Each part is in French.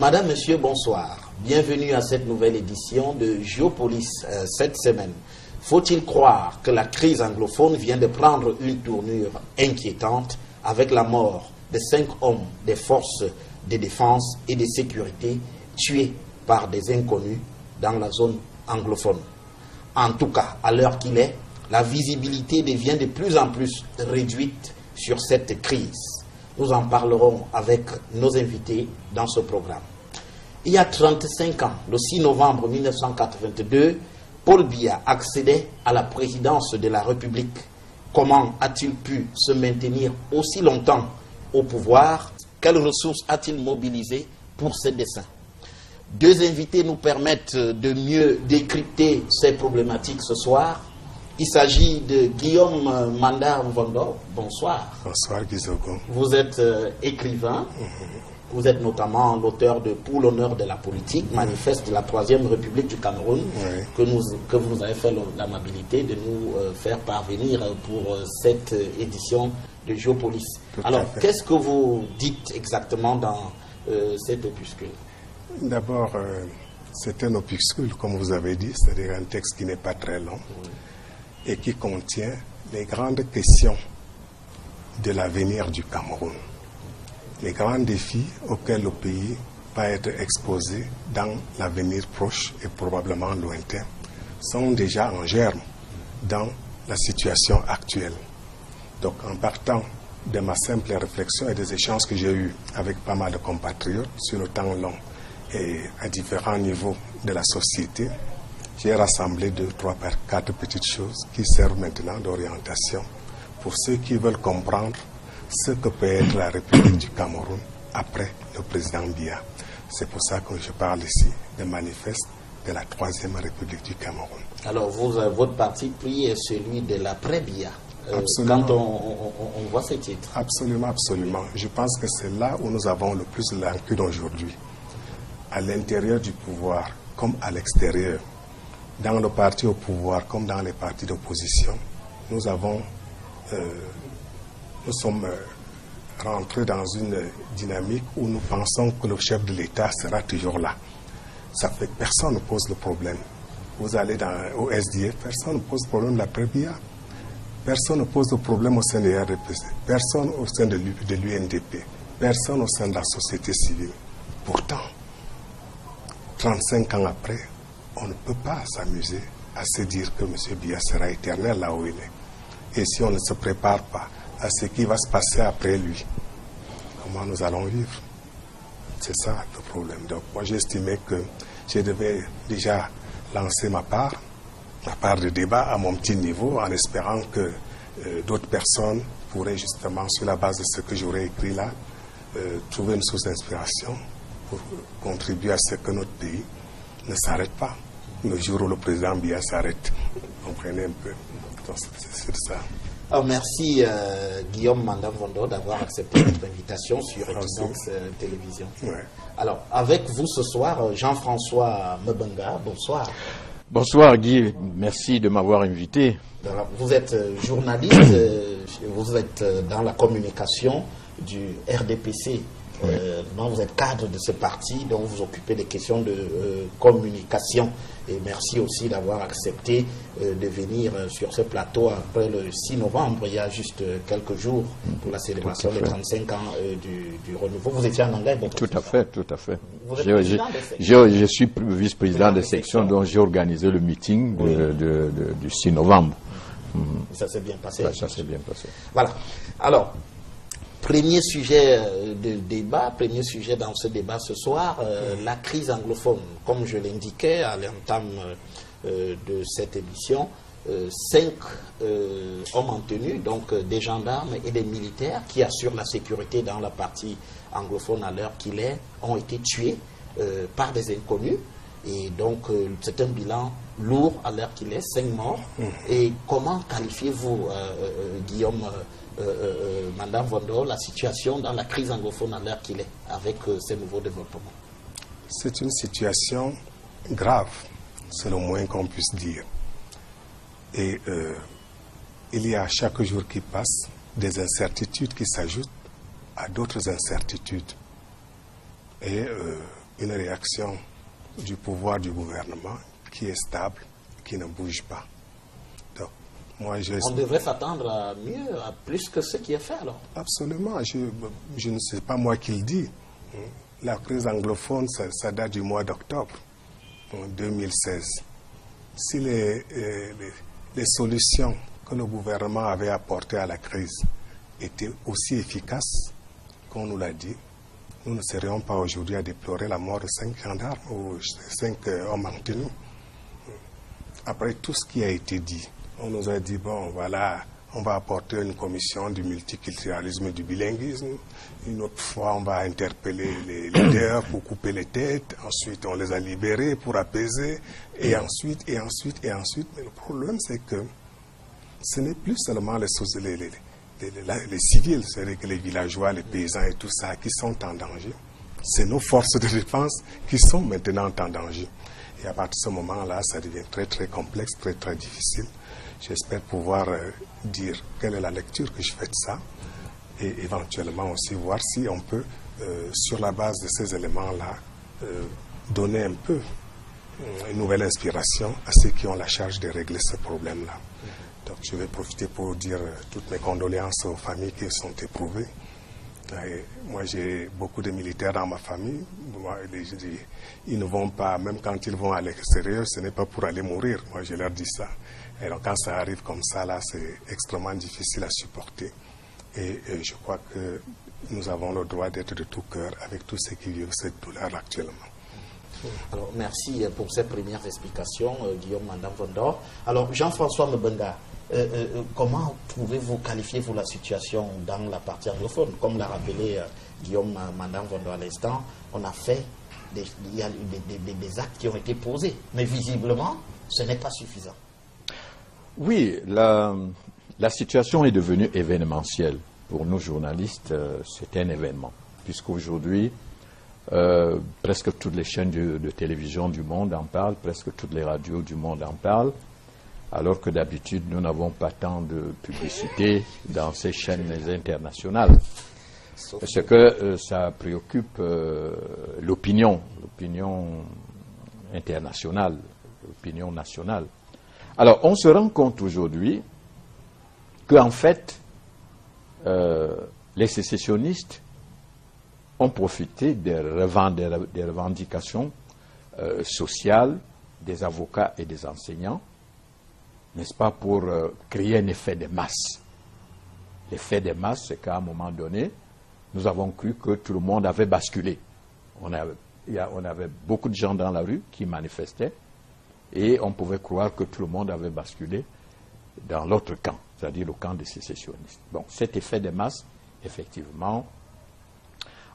Madame, Monsieur, bonsoir. Bienvenue à cette nouvelle édition de Géopolis cette semaine. Faut-il croire que la crise anglophone vient de prendre une tournure inquiétante avec la mort de 5 hommes des forces de défense et de sécurité tués par des inconnus dans la zone anglophone? En tout cas, à l'heure qu'il est, la visibilité devient de plus en plus réduite sur cette crise. Nous en parlerons avec nos invités dans ce programme. Il y a 35 ans, le 6 novembre 1982, Paul Biya accédait à la présidence de la République. Comment a-t-il pu se maintenir aussi longtemps au pouvoir? Quelles ressources a-t-il mobilisées pour ses desseins? Deux invités nous permettent de mieux décrypter ces problématiques ce soir. Il s'agit de Guillaume Manda Mvondo. Bonsoir. Bonsoir Guizoko. Vous êtes écrivain. Vous êtes notamment l'auteur de Pour l'honneur de la politique, manifeste de la Troisième République du Cameroun, que vous nous avez fait l'amabilité de nous faire parvenir pour cette édition de Géopolis. Alors, qu'est-ce que vous dites exactement dans cet opuscule? D'abord, c'est un opuscule, comme vous avez dit, c'est-à-dire un texte qui n'est pas très long et qui contient les grandes questions de l'avenir du Cameroun. Les grands défis auxquels le pays va être exposé dans l'avenir proche et probablement lointain sont déjà en germe dans la situation actuelle. Donc, en partant de ma simple réflexion et des échanges que j'ai eus avec pas mal de compatriotes sur le temps long et à différents niveaux de la société, j'ai rassemblé 2, 3, 4 petites choses qui servent maintenant d'orientation pour ceux qui veulent comprendre ce que peut être la République du Cameroun après le président Biya. C'est pour ça que je parle ici de manifeste de la Troisième République du Cameroun. Alors, votre parti pris est celui de l'après-Biya. Quand on voit ce titre. Absolument, absolument. Je pense que c'est là où nous avons le plus l'inquiétude aujourd'hui. À l'intérieur du pouvoir, comme à l'extérieur, dans le parti au pouvoir, comme dans les partis d'opposition, nous sommes rentrés dans une dynamique où nous pensons que le chef de l'État sera toujours là. Ça fait que personne ne pose le problème. Vous allez au SDF, personne ne pose le problème de la Biya. Personne ne pose le problème au sein de RDPC. Personne au sein de l'UNDP. Personne au sein de la société civile. Pourtant, 35 ans après, on ne peut pas s'amuser à se dire que M. Biya sera éternel là où il est. Et si on ne se prépare pas à ce qui va se passer après lui, comment nous allons vivre? C'est ça le problème. Donc moi j'estimais que je devais déjà lancer ma part de débat à mon petit niveau, en espérant que d'autres personnes pourraient justement, sur la base de ce que j'aurais écrit là, trouver une source d'inspiration pour contribuer à ce que notre pays ne s'arrête pas. Le jour où le président Biya s'arrête, vous comprenez un peu. C'est ça. Alors, merci Guillaume Manda Mvondo d'avoir accepté notre invitation sur Equinox Télévision. Ouais. Alors, avec vous ce soir, Jean-François Mbenga, bonsoir. Bonsoir Guy, merci de m'avoir invité. Alors, vous êtes journaliste, vous êtes dans la communication du RDPC. Vous êtes cadre de ce parti, donc vous occupez des questions de communication. Et merci aussi d'avoir accepté de venir sur ce plateau après le 6 novembre, il y a juste quelques jours, pour la célébration des 35 ans du renouveau. Vous étiez en Anglais, bon, Tout à fait, tout à fait. Vous êtes président des sections. Je suis vice-président des sections, donc j'ai organisé le meeting du 6 novembre. Ça s'est bien passé. Ça s'est bien passé. Voilà. Alors, premier sujet de débat, premier sujet dans ce débat ce soir, la crise anglophone. Comme je l'indiquais à l'entame de cette émission, 5 hommes en tenue, donc des gendarmes et des militaires qui assurent la sécurité dans la partie anglophone à l'heure qu'il est, ont été tués par des inconnus. Et donc, c'est un bilan lourd à l'heure qu'il est, 5 morts. Et comment qualifiez-vous, Guillaume Manda Mvondo, la situation dans la crise anglophone à l'heure qu'il est, avec ces nouveaux développements? C'est une situation grave, c'est le moins qu'on puisse dire. Et il y a chaque jour qui passe des incertitudes qui s'ajoutent à d'autres incertitudes. Et une réaction du pouvoir du gouvernement qui est stable, qui ne bouge pas. Donc, moi, on devrait s'attendre à mieux, à plus que ce qui est fait alors. Absolument. Je ne sais pas moi qui le dis. La crise anglophone, ça date du mois d'octobre 2016. Si les solutions que le gouvernement avait apportées à la crise étaient aussi efficaces qu'on nous l'a dit, nous ne serions pas aujourd'hui à déplorer la mort de 5 gendarmes ou 5 hommes en tenue. Après tout ce qui a été dit, on nous a dit, bon, voilà, on va apporter une commission du multiculturalisme et du bilinguisme. Une autre fois, on va interpeller les leaders pour couper les têtes. Ensuite, on les a libérés pour apaiser. Et ensuite. Mais le problème, c'est que ce n'est plus seulement les civils, c'est-à-dire que les villageois, les paysans et tout ça qui sont en danger. C'est nos forces de défense qui sont maintenant en danger. Et à partir de ce moment-là, ça devient très, très complexe, très, très difficile. J'espère pouvoir dire quelle est la lecture que je fais de ça et éventuellement aussi voir si on peut, sur la base de ces éléments-là, donner un peu une nouvelle inspiration à ceux qui ont la charge de régler ce problème-là. Donc je vais profiter pour dire toutes mes condoléances aux familles qui sont éprouvées. Et moi, j'ai beaucoup de militaires dans ma famille. Moi, ils ne vont pas, même quand ils vont à l'extérieur, ce n'est pas pour aller mourir. Moi, je leur dis ça. Et donc, quand ça arrive comme ça, là, c'est extrêmement difficile à supporter. Et je crois que nous avons le droit d'être de tout cœur avec tous ceux qui vivent cette douleur actuellement. Alors, merci pour ces premières explications, Guillaume Mandam Vondor. Alors, Jean-François Mbenga, comment qualifiez-vous la situation dans la partie anglophone? Comme l'a rappelé Guillaume Mandam Vondor à l'instant, on a fait il y a des actes qui ont été posés, mais visiblement, ce n'est pas suffisant. Oui, la situation est devenue événementielle. Pour nous journalistes, c'est un événement, puisqu'aujourd'hui, presque toutes les chaînes de télévision du monde en parlent, presque toutes les radios du monde en parlent, alors que d'habitude, nous n'avons pas tant de publicité dans ces chaînes internationales. Parce que ça préoccupe l'opinion internationale, l'opinion nationale. Alors, on se rend compte aujourd'hui qu'en fait, les sécessionnistes ont profité des revendications sociales des avocats et des enseignants, n'est-ce pas, pour créer un effet de masse. L'effet de masse, c'est qu'à un moment donné, nous avons cru que tout le monde avait basculé. On avait beaucoup de gens dans la rue qui manifestaient et on pouvait croire que tout le monde avait basculé dans l'autre camp, c'est-à-dire le camp des sécessionnistes. Bon, cet effet de masse, effectivement,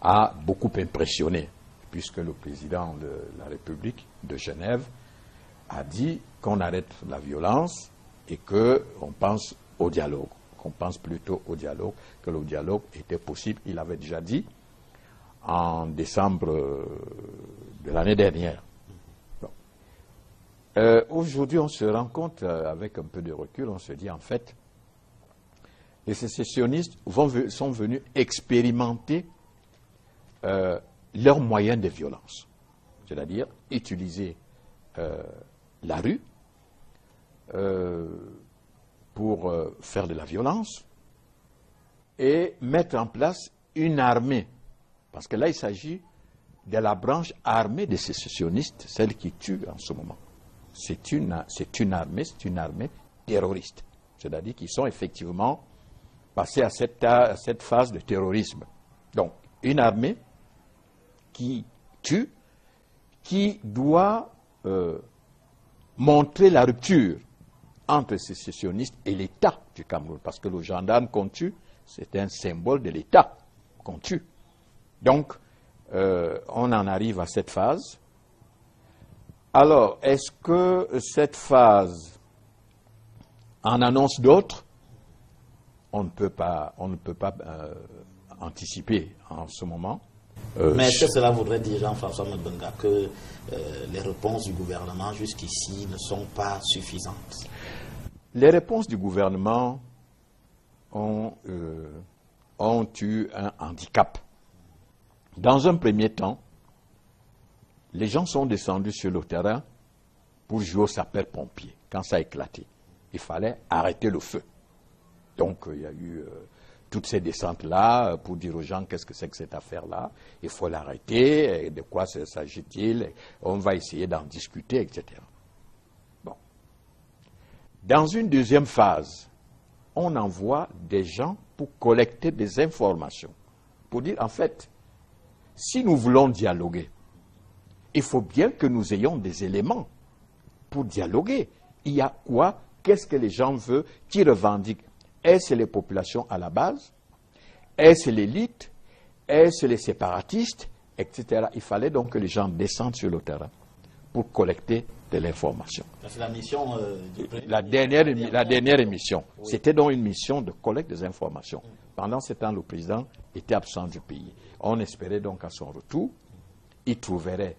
a beaucoup impressionné, puisque le président de la République de Genève a dit qu'on arrête la violence et qu'on pense au dialogue, qu'on pense plutôt au dialogue, que le dialogue était possible. Il avait déjà dit en décembre de l'année dernière. Bon. Aujourd'hui, on se rend compte, avec un peu de recul, on se dit en fait, les sécessionnistes sont venus expérimenter leurs moyens de violence, c'est-à-dire utiliser la rue pour faire de la violence et mettre en place une armée. Parce que là, il s'agit de la branche armée des sécessionnistes, celle qui tue en ce moment. C'est une armée terroriste. C'est-à-dire qu'ils sont effectivement passés à cette phase de terrorisme. Donc, une armée qui tue, qui doit montrer la rupture entre les sécessionnistes et l'État du Cameroun. Parce que le gendarme qu'on tue, c'est un symbole de l'État qu'on tue. Donc, on en arrive à cette phase. Alors, est-ce que cette phase en annonce d'autres? On ne peut pas anticiper en ce moment. Mais est-ce que cela voudrait dire, Jean-François Mbenga, que les réponses du gouvernement jusqu'ici ne sont pas suffisantes? Les réponses du gouvernement ont eu un handicap. Dans un premier temps, les gens sont descendus sur le terrain pour jouer au sapeur-pompier. Quand ça a éclaté, il fallait arrêter le feu. Donc, il y a eu toutes ces descentes-là pour dire aux gens qu'est-ce que c'est que cette affaire-là. Il faut l'arrêter, de quoi s'agit-il, on va essayer d'en discuter, etc. Bon. Dans une deuxième phase, on envoie des gens pour collecter des informations. Pour dire, en fait, si nous voulons dialoguer, il faut bien que nous ayons des éléments pour dialoguer. Il y a quoi? Qu'est-ce que les gens veulent? Qui revendiquent? Est-ce les populations à la base? Est-ce l'élite? Est-ce les séparatistes? Etc. Il fallait donc que les gens descendent sur le terrain pour collecter de l'information. C'est la mission la dernière émission. Oui. C'était donc une mission de collecte des informations. Pendant ce temps, le président était absent du pays. On espérait donc à son retour, il trouverait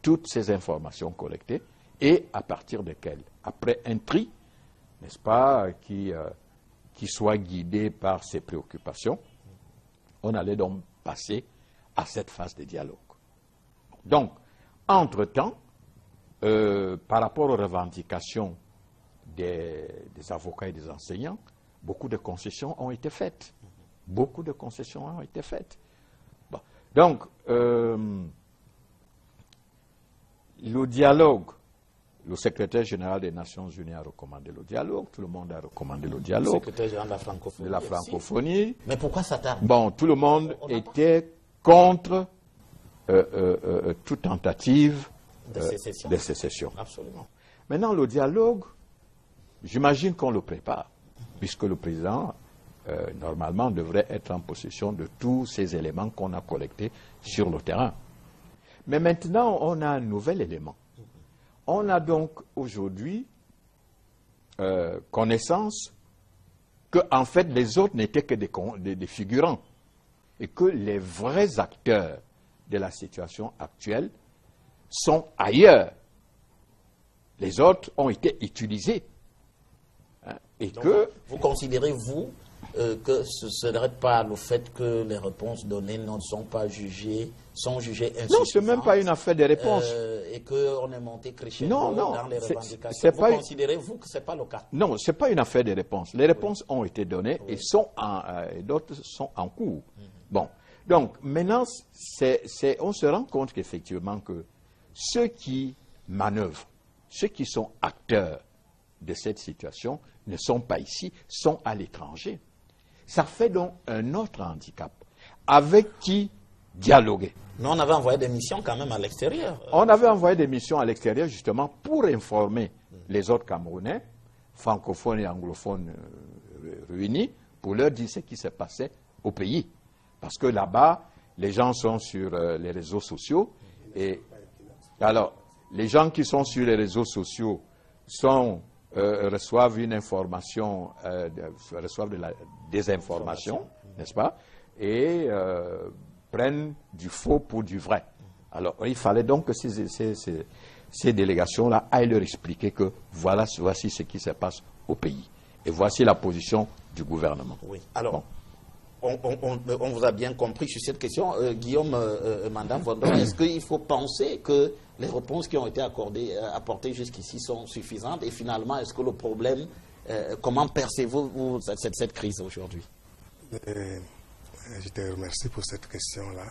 toutes ces informations collectées et à partir desquelles, après un tri, n'est-ce pas, qui soit guidé par ses préoccupations, on allait donc passer à cette phase de dialogue. Donc, entre-temps, par rapport aux revendications des avocats et des enseignants, beaucoup de concessions ont été faites. Beaucoup de concessions ont été faites. Bon. Donc, le dialogue, le secrétaire général des Nations Unies a recommandé le dialogue, tout le monde a recommandé le dialogue. Le secrétaire général de la francophonie. Mais pourquoi ça tarde? Bon, tout le monde était contre toute tentative de sécession. Absolument. Maintenant, le dialogue, j'imagine qu'on le prépare, puisque le président, normalement, devrait être en possession de tous ces éléments qu'on a collectés sur le terrain. Mais maintenant, on a un nouvel élément. On a donc aujourd'hui connaissance que, en fait, les autres n'étaient que des figurants et que les vrais acteurs de la situation actuelle sont ailleurs. Les autres ont été utilisés. Hein, et donc, que vous considérez, vous, que ce ne serait pas le fait que les réponses données ne sont pas jugées, sont jugées insuffisantes. Non, ce n'est même pas une affaire de réponse. Et qu'on est monté crescendo dans les revendications. Vous considérez, vous, que ce n'est pas le cas? Non, ce n'est pas une affaire de réponse. Les réponses ont été données et d'autres sont en cours. Bon. Donc, maintenant, on se rend compte qu'effectivement que ceux qui manœuvrent, ceux qui sont acteurs de cette situation ne sont pas ici, sont à l'étranger. Ça fait donc un autre handicap. Avec qui dialoguer? Mais on avait envoyé des missions quand même à l'extérieur. On avait envoyé des missions à l'extérieur justement pour informer les autres Camerounais, francophones et anglophones réunis, pour leur dire ce qui se passait au pays. Parce que là-bas, les gens sont sur les réseaux sociaux. Et alors, les gens qui sont sur les réseaux sociaux reçoivent une information, reçoivent de la désinformation, n'est-ce pas? Et prennent du faux pour du vrai. Alors, il fallait donc que ces délégations-là aillent leur expliquer que voici ce qui se passe au pays. Et voici la position du gouvernement. Oui. Alors, bon. On vous a bien compris sur cette question. Guillaume Mandam, est-ce qu'il faut penser que les réponses qui ont été apportées jusqu'ici sont suffisantes? Et finalement, est-ce que le problème, comment percevez-vous cette crise aujourd'hui? Je te remercie pour cette question-là.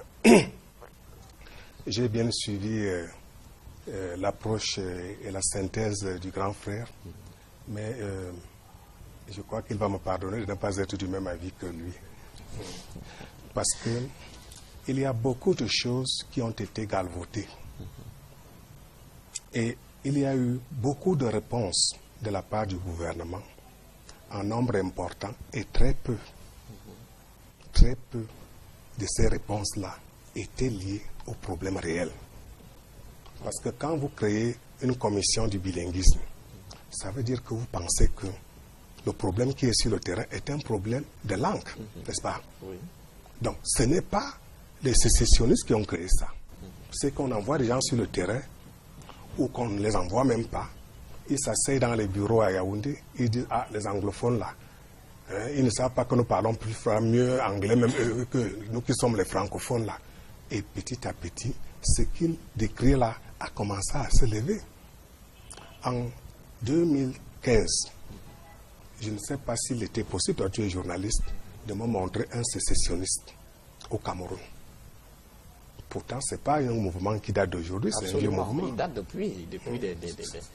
J'ai bien suivi l'approche et la synthèse du grand frère, mais je crois qu'il va me pardonner de ne pas être du même avis que lui. Parce qu'il y a beaucoup de choses qui ont été galvaudées. Et il y a eu beaucoup de réponses de la part du gouvernement, en nombre important, et très peu de ces réponses-là étaient liées aux problèmes réels. Parce que quand vous créez une commission du bilinguisme, ça veut dire que vous pensez que le problème qui est sur le terrain est un problème de langue, n'est-ce pas? Oui. Donc, ce n'est pas les sécessionnistes qui ont créé ça. C'est qu'on envoie des gens sur le terrain ou qu'on ne les envoie même pas. Ils s'asseyent dans les bureaux à Yaoundé, ils disent, ah, les anglophones là, ils ne savent pas que nous parlons mieux anglais même que nous qui sommes les francophones là. Et petit à petit, ce qu'il décrit là a commencé à se lever. En 2015, je ne sais pas s'il était possible, toi tu es journaliste, de me montrer un sécessionniste au Cameroun. Pourtant, ce n'est pas un mouvement qui date d'aujourd'hui, c'est un vieux mouvement. Il date depuis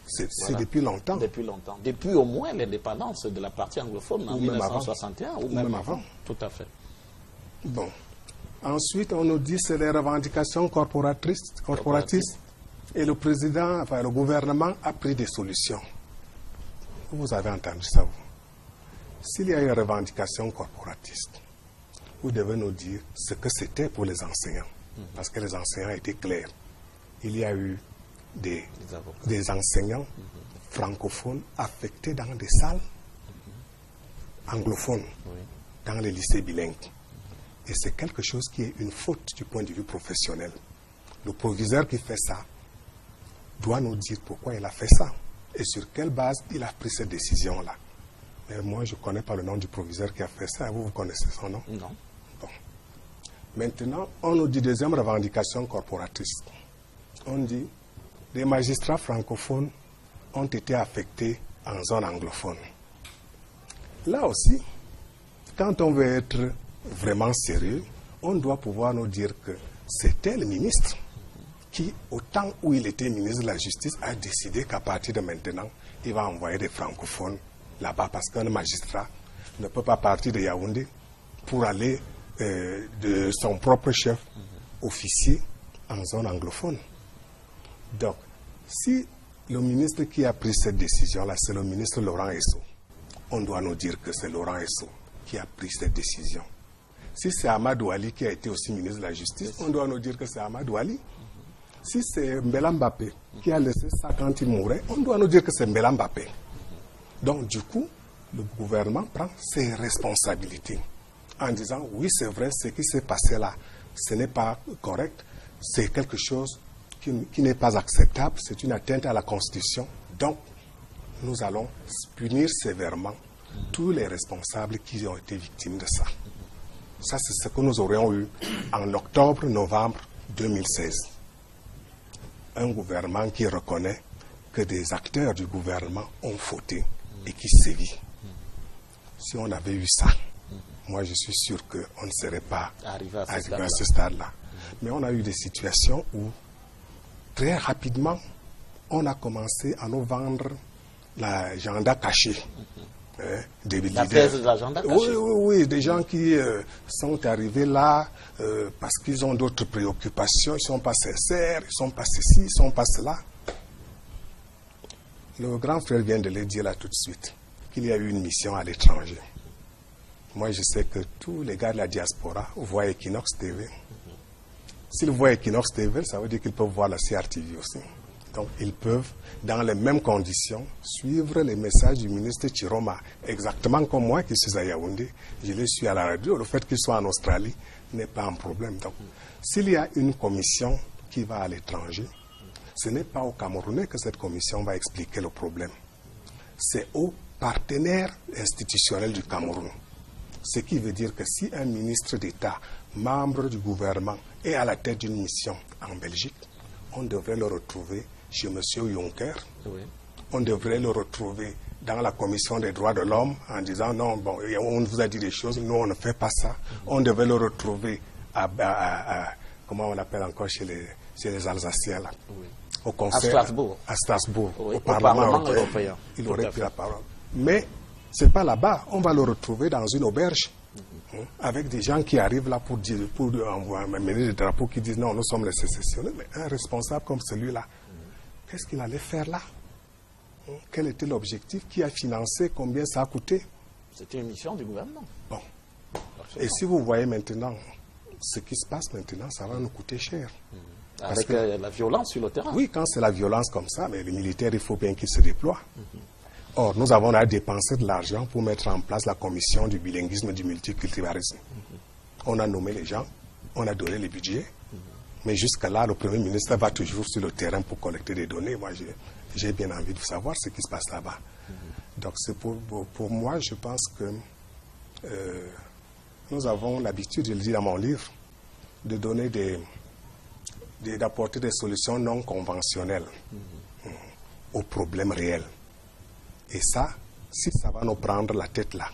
c'est depuis longtemps. Depuis longtemps. Depuis au moins l'indépendance de la partie anglophone en 1961 ou même avant. Tout à fait. Bon. Ensuite, on nous dit que c'est les revendications corporatistes. Et le président, enfin le gouvernement a pris des solutions. Vous avez entendu ça, vous? S'il y a une revendication corporatiste, vous devez nous dire ce que c'était pour les enseignants. Parce que les enseignants étaient clairs. Il y a eu des enseignants francophones affectés dans des salles anglophones, dans les lycées bilingues. Et c'est quelque chose qui est une faute du point de vue professionnel. Le proviseur qui fait ça doit nous dire pourquoi il a fait ça et sur quelle base il a pris cette décision-là. Mais moi, je ne connais pas le nom du proviseur qui a fait ça. Vous connaissez son nom? Non. Bon. Maintenant, on nous dit deuxième revendication corporatiste. On dit les magistrats francophones ont été affectés en zone anglophone. Là aussi, quand on veut être vraiment sérieux, on doit pouvoir nous dire que c'était le ministre qui, au temps où il était ministre de la Justice, a décidé qu'à partir de maintenant, il va envoyer des francophones là-bas parce qu'un magistrat ne peut pas partir de Yaoundé pour aller de son propre chef officier en zone anglophone. Donc, si le ministre qui a pris cette décision-là, c'est le ministre Laurent Esso, on doit nous dire que c'est Laurent Esso qui a pris cette décision. Si c'est Amadou Ali qui a été aussi ministre de la Justice, on doit nous dire que c'est Amadou Ali. Si c'est Mbela Mbappé qui a laissé ça quand il mourait, on doit nous dire que c'est Mbela Mbappé. Donc, du coup, le gouvernement prend ses responsabilités en disant, oui, c'est vrai, ce qui s'est passé là, ce n'est pas correct, c'est quelque chose qui n'est pas acceptable, c'est une atteinte à la Constitution. Donc, nous allons punir sévèrement tous les responsables qui ont été victimes de ça. Ça, c'est ce que nous aurions eu en octobre-novembre 2016. Un gouvernement qui reconnaît que des acteurs du gouvernement ont fauté et qui sévit. Si on avait eu ça, moi je suis sûr qu'on ne serait pas arrivé à ce stade-là. Mais on a eu des situations où, très rapidement, on a commencé à nous vendre l'agenda caché. Des la thèse de l'agenda caché. Oui, des gens qui sont arrivés là parce qu'ils ont d'autres préoccupations, ils ne sont pas sincères, ils ne sont pas ceci, ils ne sont pas cela. Le grand frère vient de le dire là tout de suite, qu'il y a eu une mission à l'étranger. Moi, je sais que tous les gars de la diaspora voient Equinox TV. S'ils voient Equinox TV, ça veut dire qu'ils peuvent voir la CRTV aussi. Donc, ils peuvent, dans les mêmes conditions, suivre les messages du ministre Chiroma, exactement comme moi qui suis à Yaoundé. Je les suis à la radio. Le fait qu'ils soient en Australie n'est pas un problème. Donc, s'il y a une commission qui va à l'étranger, ce n'est pas aux Camerounais que cette commission va expliquer le problème. C'est aux partenaires institutionnels du Cameroun. Ce qui veut dire que si un ministre d'État, membre du gouvernement, est à la tête d'une mission en Belgique, on devrait le retrouver chez M. Juncker. Oui. On devrait le retrouver dans la commission des droits de l'homme en disant non, bon, on vous a dit des choses, nous on ne fait pas ça. On devait le retrouver comment on l'appelle encore chez les Alsaciens là. Oui. Au conseil, à Strasbourg, oui, au Parlement européen. Il aurait pris la parole. Mais ce n'est pas là-bas. On va le retrouver dans une auberge avec des gens qui arrivent là pour mener des drapeaux qui disent non, nous sommes les sécessionnistes. Mais un responsable comme celui-là, qu'est-ce qu'il allait faire là? Quel était l'objectif? Qui a financé? Combien ça a coûté? C'était une mission du gouvernement. Bon. Et si vous voyez maintenant ce qui se passe maintenant, ça va nous coûter cher. Avec la violence sur le terrain. Oui, quand c'est la violence comme ça, mais les militaires, il faut bien qu'ils se déploient. Or, nous avons à dépenser de l'argent pour mettre en place la commission du bilinguisme et du multiculturalisme. On a nommé les gens, on a donné les budgets, mais jusque-là, le Premier ministre va toujours sur le terrain pour collecter des données. Moi, j'ai bien envie de savoir ce qui se passe là-bas. Donc, c'est pour moi, je pense que nous avons l'habitude, je le dis dans mon livre, de donner d'apporter des solutions non conventionnelles aux problèmes réels. Et ça, si ça va nous prendre la tête là,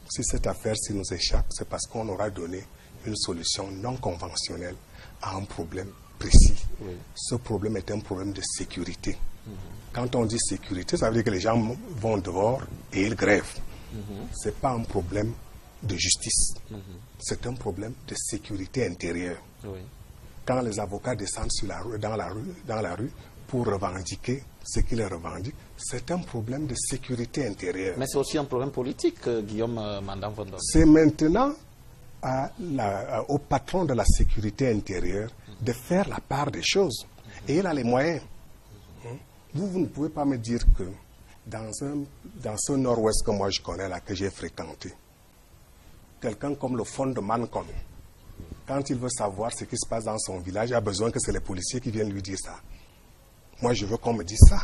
si cette affaire nous échappe, c'est parce qu'on aura donné une solution non conventionnelle à un problème précis. Oui. Ce problème est un problème de sécurité. Quand on dit sécurité, ça veut dire que les gens vont dehors et ils grèvent. Ce n'est pas un problème de justice. C'est un problème de sécurité intérieure. Oui. Quand les avocats descendent dans la rue pour revendiquer ce qu'ils revendiquent, c'est un problème de sécurité intérieure. Mais c'est aussi un problème politique, Guillaume Mandam Vondon. C'est maintenant au patron de la sécurité intérieure de faire la part des choses. Et il a les moyens. Vous ne pouvez pas me dire que dans ce nord-ouest que moi je connais, là, que j'ai fréquenté, quelqu'un comme le fond de Mancon, quand il veut savoir ce qui se passe dans son village, il a besoin que c'est les policiers qui viennent lui dire ça. Moi, je veux qu'on me dise ça.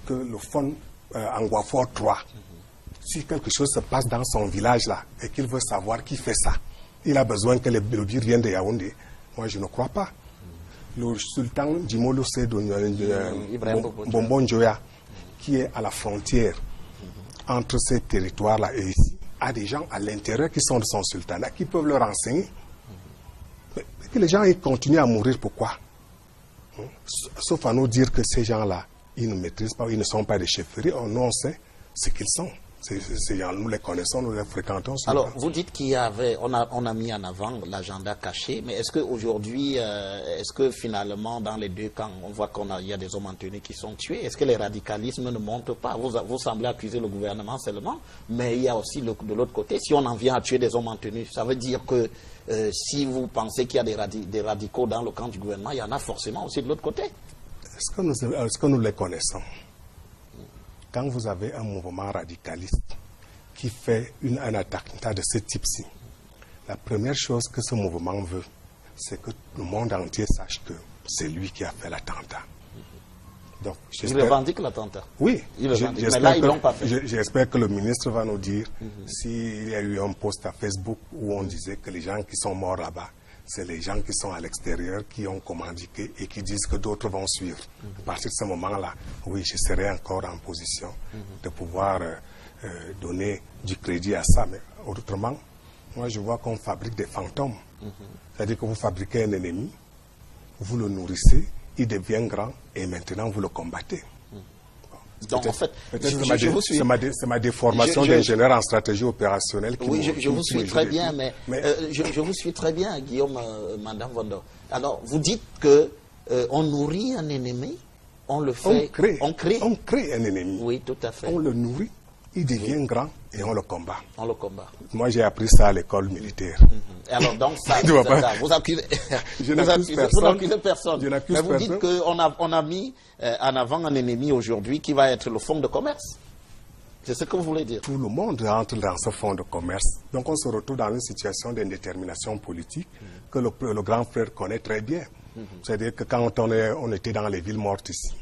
Que le fond Anguafor 3, si quelque chose se passe dans son village là, et qu'il veut savoir qui fait ça, il a besoin que le bir vienne de Yaoundé. Moi, je ne crois pas. Le sultan Djimolo Bonbon Joya, qui est à la frontière entre ces territoires-là et ici, a des gens à l'intérieur qui sont de son sultanat, qui peuvent leur enseigner. Mais que les gens ils continuent à mourir, pourquoi? Sauf à nous dire que ces gens-là, ils ne maîtrisent pas, ils ne sont pas des chefferies. Nous, on sait ce qu'ils sont. Ces gens, nous les connaissons, nous les fréquentons. Alors, vous dites on a mis en avant l'agenda caché, mais est-ce qu'aujourd'hui, est-ce que finalement, dans les deux camps, on voit qu'il y a des hommes en tenue qui sont tués? Est-ce que les radicalismes ne montent pas? Vous semblez accuser le gouvernement seulement, mais il y a aussi de l'autre côté, si on en vient à tuer des hommes en tenue, ça veut dire que si vous pensez qu'il y a des radicaux dans le camp du gouvernement, il y en a forcément aussi de l'autre côté. Est-ce que nous les connaissons? Quand vous avez un mouvement radicaliste qui fait un attentat de ce type-ci, la première chose que ce mouvement veut, c'est que le monde entier sache que c'est lui qui a fait l'attentat. Donc, il revendique l'attentat. Oui, mais là, ils ne l'ont pas fait. J'espère que le ministre va nous dire s'il y a eu un post à Facebook où on disait que les gens qui sont morts là-bas, c'est les gens qui sont à l'extérieur qui ont commandiqué et qui disent que d'autres vont suivre. À partir de ce moment-là, oui, je serai encore en position de pouvoir donner du crédit à ça. Mais autrement, moi je vois qu'on fabrique des fantômes. C'est-à-dire que vous fabriquez un ennemi, vous le nourrissez, il devient grand et maintenant vous le combattez. Donc, en fait, c'est ma déformation d'ingénieur en stratégie opérationnelle qui oui, je vous suis très bien, mais je vous suis très bien, Guillaume Mandam Vondon. Alors, vous dites que on nourrit un ennemi, on le fait, on crée un ennemi. Oui, tout à fait. On le nourrit, il devient grand et on le combat. On le combat. Moi, j'ai appris ça à l'école militaire. Alors, donc, ça, vous accusez personne. Mais vous dites qu'on a mis en avant un ennemi aujourd'hui qui va être le fonds de commerce. C'est ce que vous voulez dire. Tout le monde entre dans ce fonds de commerce. Donc, on se retrouve dans une situation d'indétermination politique que le grand frère connaît très bien. C'est-à-dire que quand on était dans les villes mortes ici,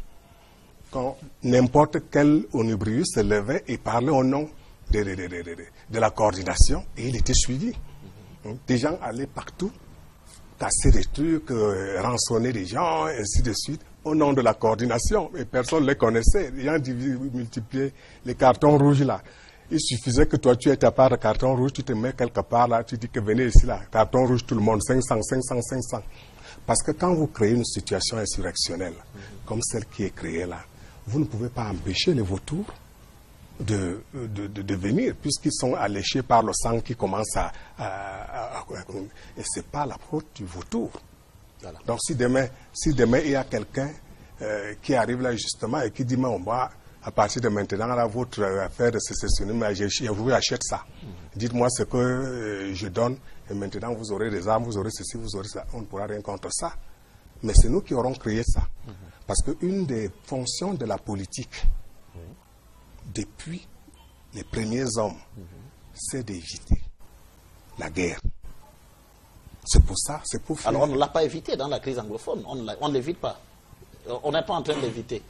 quand n'importe quel onubrius se levait et parlait au nom de la coordination, et il était suivi. Des gens allaient partout, casser des trucs, rançonner des gens, ainsi de suite, au nom de la coordination. Et personne ne les connaissait. Les gens multipliaient les cartons rouges là. Il suffisait que toi, tu aies ta part de carton rouge, tu te mets quelque part là, tu dis que venez ici là, carton rouge tout le monde, 500, 500, 500. Parce que quand vous créez une situation insurrectionnelle, comme celle qui est créée là, vous ne pouvez pas empêcher les vautours de venir, puisqu'ils sont alléchés par le sang qui commence et ce n'est pas la faute du vautour. Voilà. Donc si demain il y a quelqu'un qui arrive là justement et qui dit, mais on va, à partir de maintenant, là, votre affaire de sécessionnisme, je vous achète ça. Dites-moi ce que je donne, et maintenant vous aurez des armes, vous aurez ceci, vous aurez ça. On ne pourra rien contre ça. Mais c'est nous qui aurons créé ça. Parce qu'une des fonctions de la politique, depuis les premiers hommes, c'est d'éviter la guerre. C'est pour ça, c'est pour faire... Alors on ne l'a pas évité dans la crise anglophone, on ne l'évite pas. On n'est pas en train d'éviter.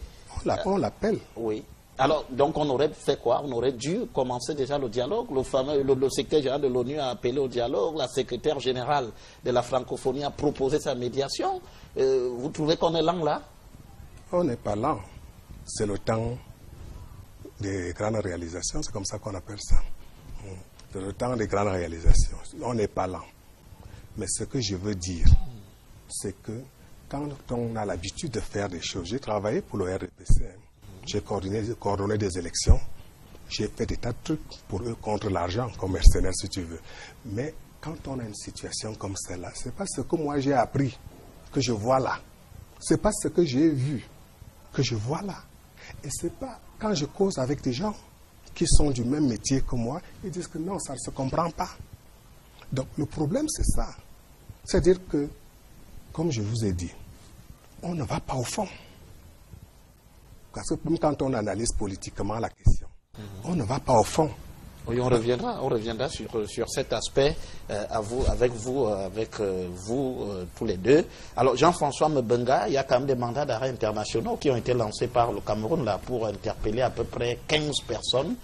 On l'appelle. Oui. Alors, donc on aurait fait quoi? On aurait dû commencer déjà le dialogue. Le secrétaire général de l'ONU a appelé au dialogue. La secrétaire générale de la francophonie a proposé sa médiation. Vous trouvez qu'on est lent là? On n'est pas lent. C'est le temps des grandes réalisations, c'est comme ça qu'on appelle ça. C'est le temps des grandes réalisations. On n'est pas lent. Mais ce que je veux dire, c'est que quand on a l'habitude de faire des choses, j'ai travaillé pour le RDPC, j'ai coordonné des élections, j'ai fait des tas de trucs pour eux contre l'argent, comme mercenaire si tu veux. Mais quand on a une situation comme celle-là, ce n'est pas ce que moi j'ai appris, que je vois là. Ce n'est pas ce que j'ai vu, que je vois là. Et ce n'est pas quand je cause avec des gens qui sont du même métier que moi, ils disent que non, ça ne se comprend pas. Donc le problème c'est ça. C'est-à-dire que, comme je vous ai dit, on ne va pas au fond. Parce que même quand on analyse politiquement la question, on ne va pas au fond. Oui, on reviendra sur cet aspect avec vous tous les deux. Alors, Jean-François Mbenga, il y a quand même des mandats d'arrêt internationaux qui ont été lancés par le Cameroun là, pour interpeller à peu près 15 personnes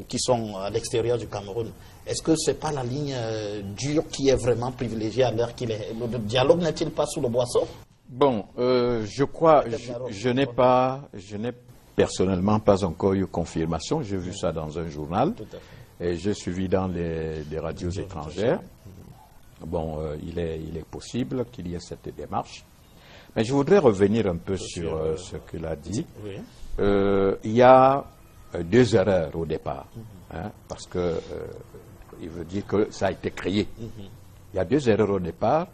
qui sont à l'extérieur du Cameroun. Est-ce que ce n'est pas la ligne dure qui est vraiment privilégiée à l'heure qu'il est? Le dialogue n'est-il pas sous le boisseau? Bon, je crois, je n'ai personnellement pas encore eu confirmation. J'ai vu ça dans un journal et j'ai suivi dans les radios étrangères. Bon, il est possible qu'il y ait cette démarche. Mais je voudrais revenir un peu sur ce qu'il a dit. Il y a deux erreurs au départ, parce que il veut dire que ça a été créé. Il y a deux erreurs au départ.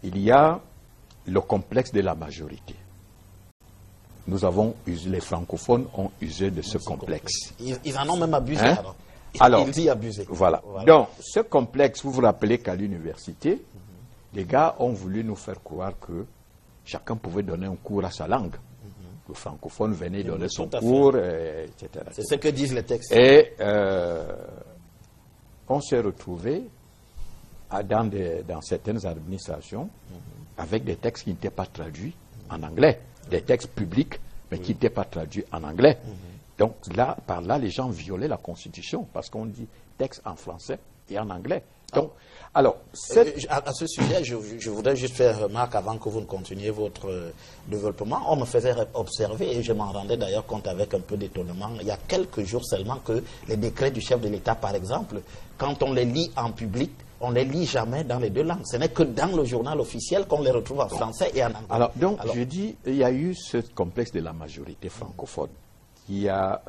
Il y a le complexe de la majorité. Les francophones ont usé de ce complexe. Ils en ont même abusé. Alors, ils y abusé. Voilà. Donc, ce complexe, vous vous rappelez qu'à l'université, les gars ont voulu nous faire croire que chacun pouvait donner un cours à sa langue. Le francophone venait donner son cours, etc. C'est ce que disent les textes. Et on s'est retrouvé dans certaines administrations avec des textes qui n'étaient pas traduits en anglais, des textes publics, mais qui n'étaient pas traduits en anglais. Donc là, par là, les gens violaient la Constitution, parce qu'on dit texte en français et en anglais. Donc, alors, à ce sujet, je voudrais juste faire remarque avant que vous ne continuiez votre développement. On me faisait observer, et je m'en rendais d'ailleurs compte avec un peu d'étonnement, il y a quelques jours seulement, que les décrets du chef de l'État, par exemple, quand on les lit en public, on ne les lit jamais dans les deux langues. Ce n'est que dans le journal officiel qu'on les retrouve en français et en anglais. Alors, je dis, il y a eu ce complexe de la majorité francophone qui a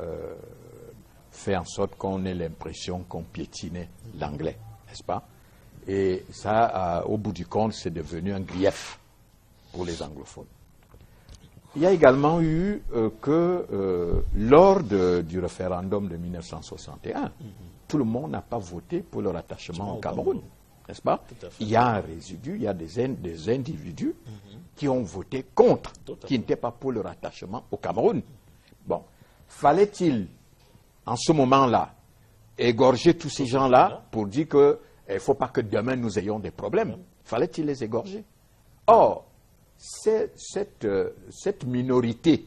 fait en sorte qu'on ait l'impression qu'on piétinait l'anglais, n'est-ce pas? Et ça, au bout du compte, c'est devenu un grief pour les anglophones. Il y a également eu que lors du référendum de 1961, tout le monde n'a pas voté pour le rattachement au Cameroun, n'est-ce pas? Il y a un résidu, il y a des individus qui ont voté contre, qui n'étaient pas pour le rattachement au Cameroun. Bon, fallait-il, en ce moment-là, égorger tous ces gens-là pour dire qu'il ne faut pas que demain nous ayons des problèmes? Fallait-il les égorger? Or, cette minorité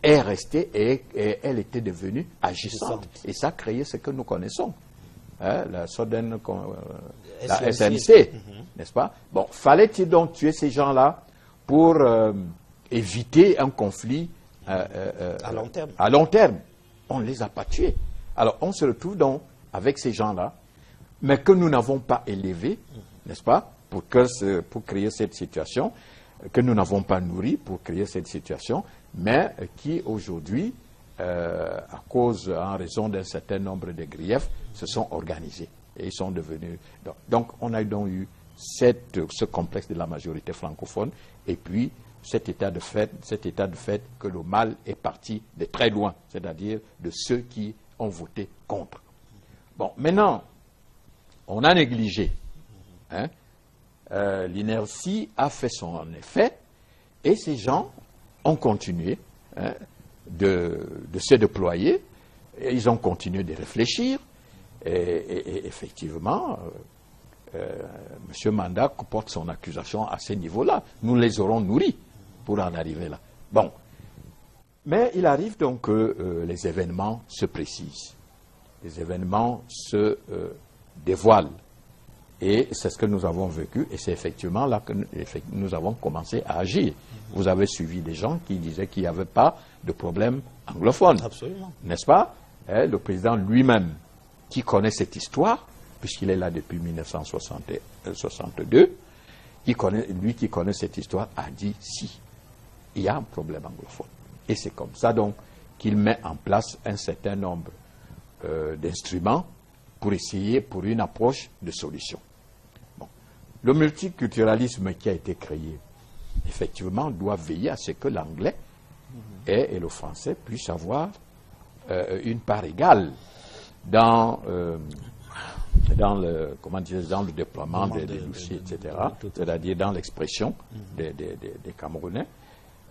est restée et elle était devenue agissante. Et ça a créé ce que nous connaissons. La la SNC, n'est-ce pas? Bon, fallait-il donc tuer ces gens-là pour éviter un conflit à long terme? À long terme. On ne les a pas tués. Alors, on se retrouve donc avec ces gens-là, mais que nous n'avons pas élevés, n'est-ce pas, pour créer cette situation, que nous n'avons pas nourri pour créer cette situation, mais qui aujourd'hui, en raison d'un certain nombre de griefs, se sont organisés et ils sont devenus. Donc on a donc eu ce complexe de la majorité francophone et puis cet état de fait que le mal est parti de très loin, c'est-à-dire de ceux qui ont voté contre. Bon, maintenant, on a négligé. L'inertie a fait son effet et ces gens ont continué de se déployer, et ils ont continué de réfléchir et effectivement M. Manda porte son accusation à ce niveau-là. Nous les aurons nourris pour en arriver là. Bon, Mais il arrive donc que les événements se précisent. Les événements se dévoilent. Et c'est ce que nous avons vécu, et c'est effectivement là que nous avons commencé à agir. Vous avez suivi des gens qui disaient qu'il n'y avait pas de problème anglophone. Absolument. N'est-ce pas? Le président lui-même, qui connaît cette histoire, puisqu'il est là depuis 1962, lui qui connaît cette histoire, a dit si, il y a un problème anglophone. Et c'est comme ça donc qu'il met en place un certain nombre d'instruments pour essayer, pour une approche de solution. Bon. Le multiculturalisme qui a été créé, effectivement, doit veiller à ce que l'anglais et le français puissent avoir une part égale dans le déploiement des dossiers, etc., c'est-à-dire dans l'expression des Camerounais,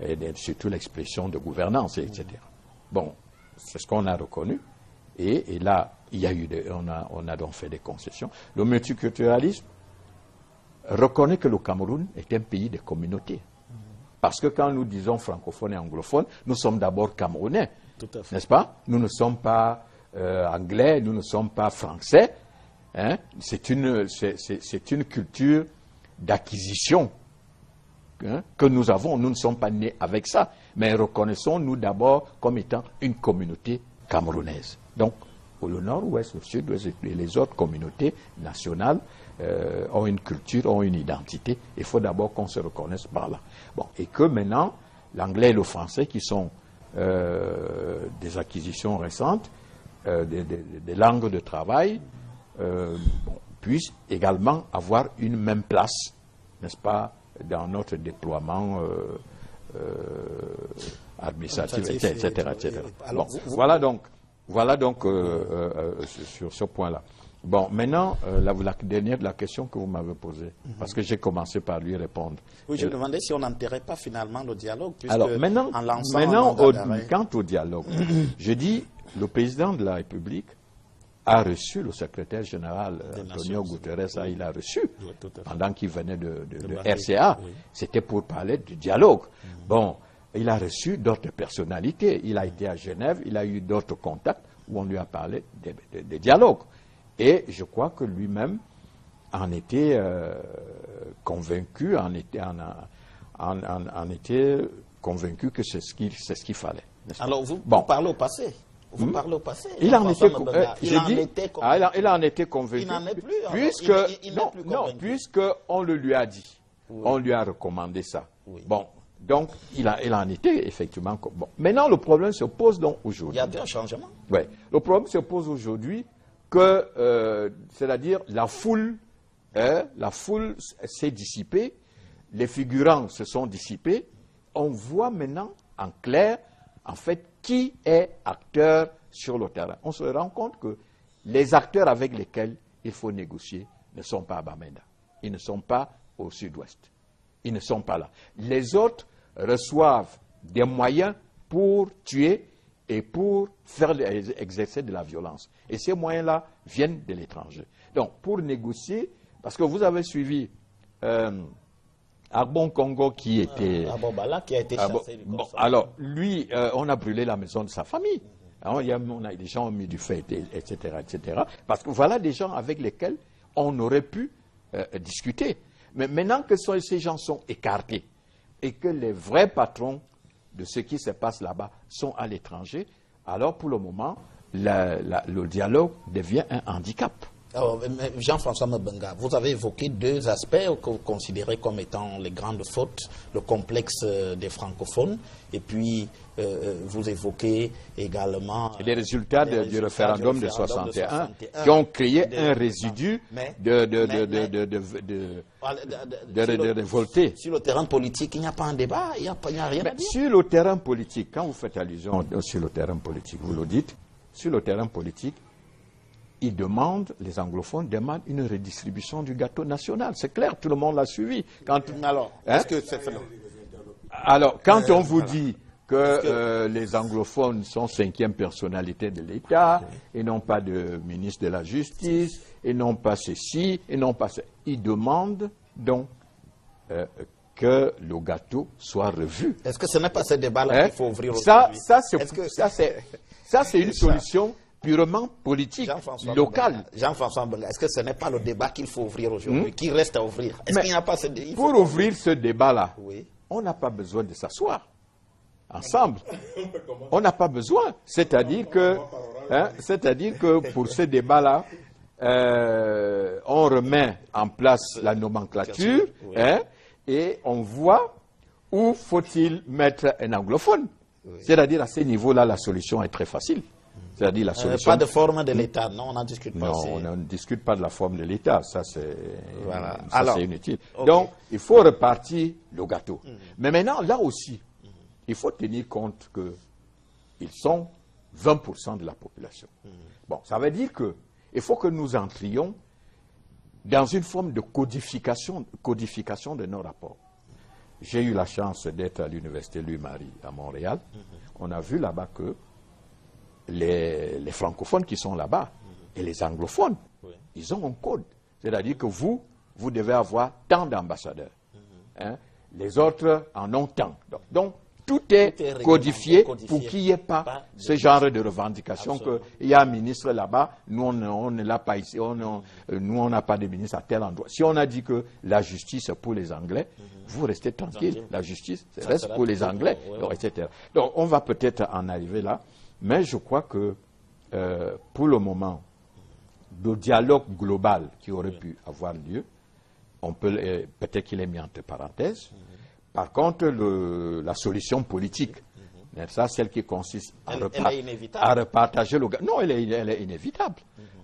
et surtout l'expression de gouvernance, etc. Bon, c'est ce qu'on a reconnu, et là, il y a eu on a donc fait des concessions. Le multiculturalisme reconnaît que le Cameroun est un pays de communautés. Parce que quand nous disons francophone et anglophone, nous sommes d'abord camerounais, n'est-ce pas? Nous ne sommes pas anglais, nous ne sommes pas français. Hein? C'est une culture d'acquisition que nous avons. Nous ne sommes pas nés avec ça, mais reconnaissons-nous d'abord comme étant une communauté camerounaise. Donc, le nord-ouest, le sud-ouest et les autres communautés nationales ont une culture, ont une identité. Il faut d'abord qu'on se reconnaisse par là. Bon, et que maintenant, l'anglais et le français, qui sont des acquisitions récentes, des langues de travail, puissent également avoir une même place, n'est-ce pas, dans notre déploiement administratif, etc. Alors, bon, voilà donc sur ce point-là. Bon, maintenant, la dernière de la question que vous m'avez posée, parce que j'ai commencé par lui répondre. Oui, je me demandais si on n'enterrait pas finalement le dialogue. Alors, maintenant quant au dialogue, je dis, le président de la République a reçu le secrétaire général Antonio Guterres, il a reçu, pendant qu'il venait de RCA, c'était pour parler du dialogue. Bon, il a reçu d'autres personnalités, il a été à Genève, il a eu d'autres contacts où on lui a parlé de dialogue. Et je crois que lui-même en était convaincu, convaincu que c'est ce qu'il fallait. Alors vous parlez au passé. Vous parlez au passé. Il en était convaincu. Il n'en est plus. Puisqu'on le lui a dit. Oui. On lui a recommandé ça. Oui. Bon, donc il en était effectivement. Bon. Maintenant, le problème se pose donc aujourd'hui. Il y a bien un changement. Oui. Le problème se pose aujourd'hui que, c'est-à-dire, la foule s'est dissipée, les figurants se sont dissipés. On voit maintenant en clair, en fait, qui est acteur sur le terrain. On se rend compte que les acteurs avec lesquels il faut négocier ne sont pas à Bamenda. Ils ne sont pas au sud-ouest. Ils ne sont pas là. Les autres reçoivent des moyens pour tuer et pour exercer de la violence. Et ces moyens-là viennent de l'étranger. Donc, pour négocier, parce que vous avez suivi Arbon Congo qui était... Arbobala qui a été chassé du Congo. Alors, lui, on a brûlé la maison de sa famille. Alors, les gens ont mis du feu, etc., etc. Parce que voilà des gens avec lesquels on aurait pu discuter. Mais maintenant que ces gens sont écartés et que les vrais patrons de ce qui se passe là-bas sont à l'étranger, alors pour le moment, le dialogue devient un handicap. Alors, Jean-François Mabenga, vous avez évoqué deux aspects que vous considérez comme étant les grandes fautes, le complexe des francophones, et puis vous évoquez également... les résultats du référendum de 61 qui ont créé un résidu de révoltés. Sur le terrain politique, il n'y a pas un débat, il n'y a rien à dire. Sur le terrain politique, quand vous faites allusion sur le terrain politique, vous le dites, sur le terrain politique, les anglophones demandent une redistribution du gâteau national. C'est clair, tout le monde l'a suivi. Alors, quand on vous dit que les anglophones sont 5e personnalité de l'État, et non pas de ministre de la Justice, et non pas ceci, et non pas ça, ils demandent donc que le gâteau soit revu. Est-ce que ce n'est pas ce débat-là qu'il faut ouvrir aujourd'hui? Ça, c'est une solution purement politique, locale. Jean-François Mbengue, est-ce que ce n'est pas le débat qu'il faut ouvrir aujourd'hui, qui reste à ouvrir? Est-ce qu'il n'y a pas ce débat? Pour ouvrir ce débat-là, oui, on n'a pas besoin de s'asseoir ensemble. On n'a pas besoin. C'est-à-dire que pour ce débat-là, on remet en place la nomenclature, oui, et on voit où faut-il mettre un anglophone. Oui. C'est-à-dire à ce niveau-là, la solution est très facile. C'est-à-dire la solution... pas de forme de l'État, non, on n'en discute pas. Non, on ne discute pas de la forme de l'État, ça c'est inutile. Okay. Donc, il faut repartir le gâteau. Mais maintenant, là aussi, il faut tenir compte qu'ils sont 20% de la population. Bon, ça veut dire qu'il faut que nous entrions dans une forme de codification de nos rapports. J'ai eu la chance d'être à l'université Louis-Marie à Montréal. On a vu là-bas que les francophones qui sont là-bas et les anglophones, oui, ils ont un code. C'est-à-dire que vous devez avoir tant d'ambassadeurs. Les autres en ont tant. Donc tout est codifié pour qu'il n'y ait pas ce genre de revendication qu'il y a un ministre là-bas, nous on ne l'a pas ici, nous on n'a pas de ministre à tel endroit. Si on a dit que la justice est pour les Anglais, vous restez tranquille, la justice reste pour les Anglais, etc. Donc on va peut-être en arriver là, mais je crois que pour le moment, le dialogue global qui aurait pu avoir lieu, peut-être qu'il est mis entre parenthèses. Par contre, la solution politique, ça, celle qui consiste à repartager le gâteau. Non, elle est inévitable.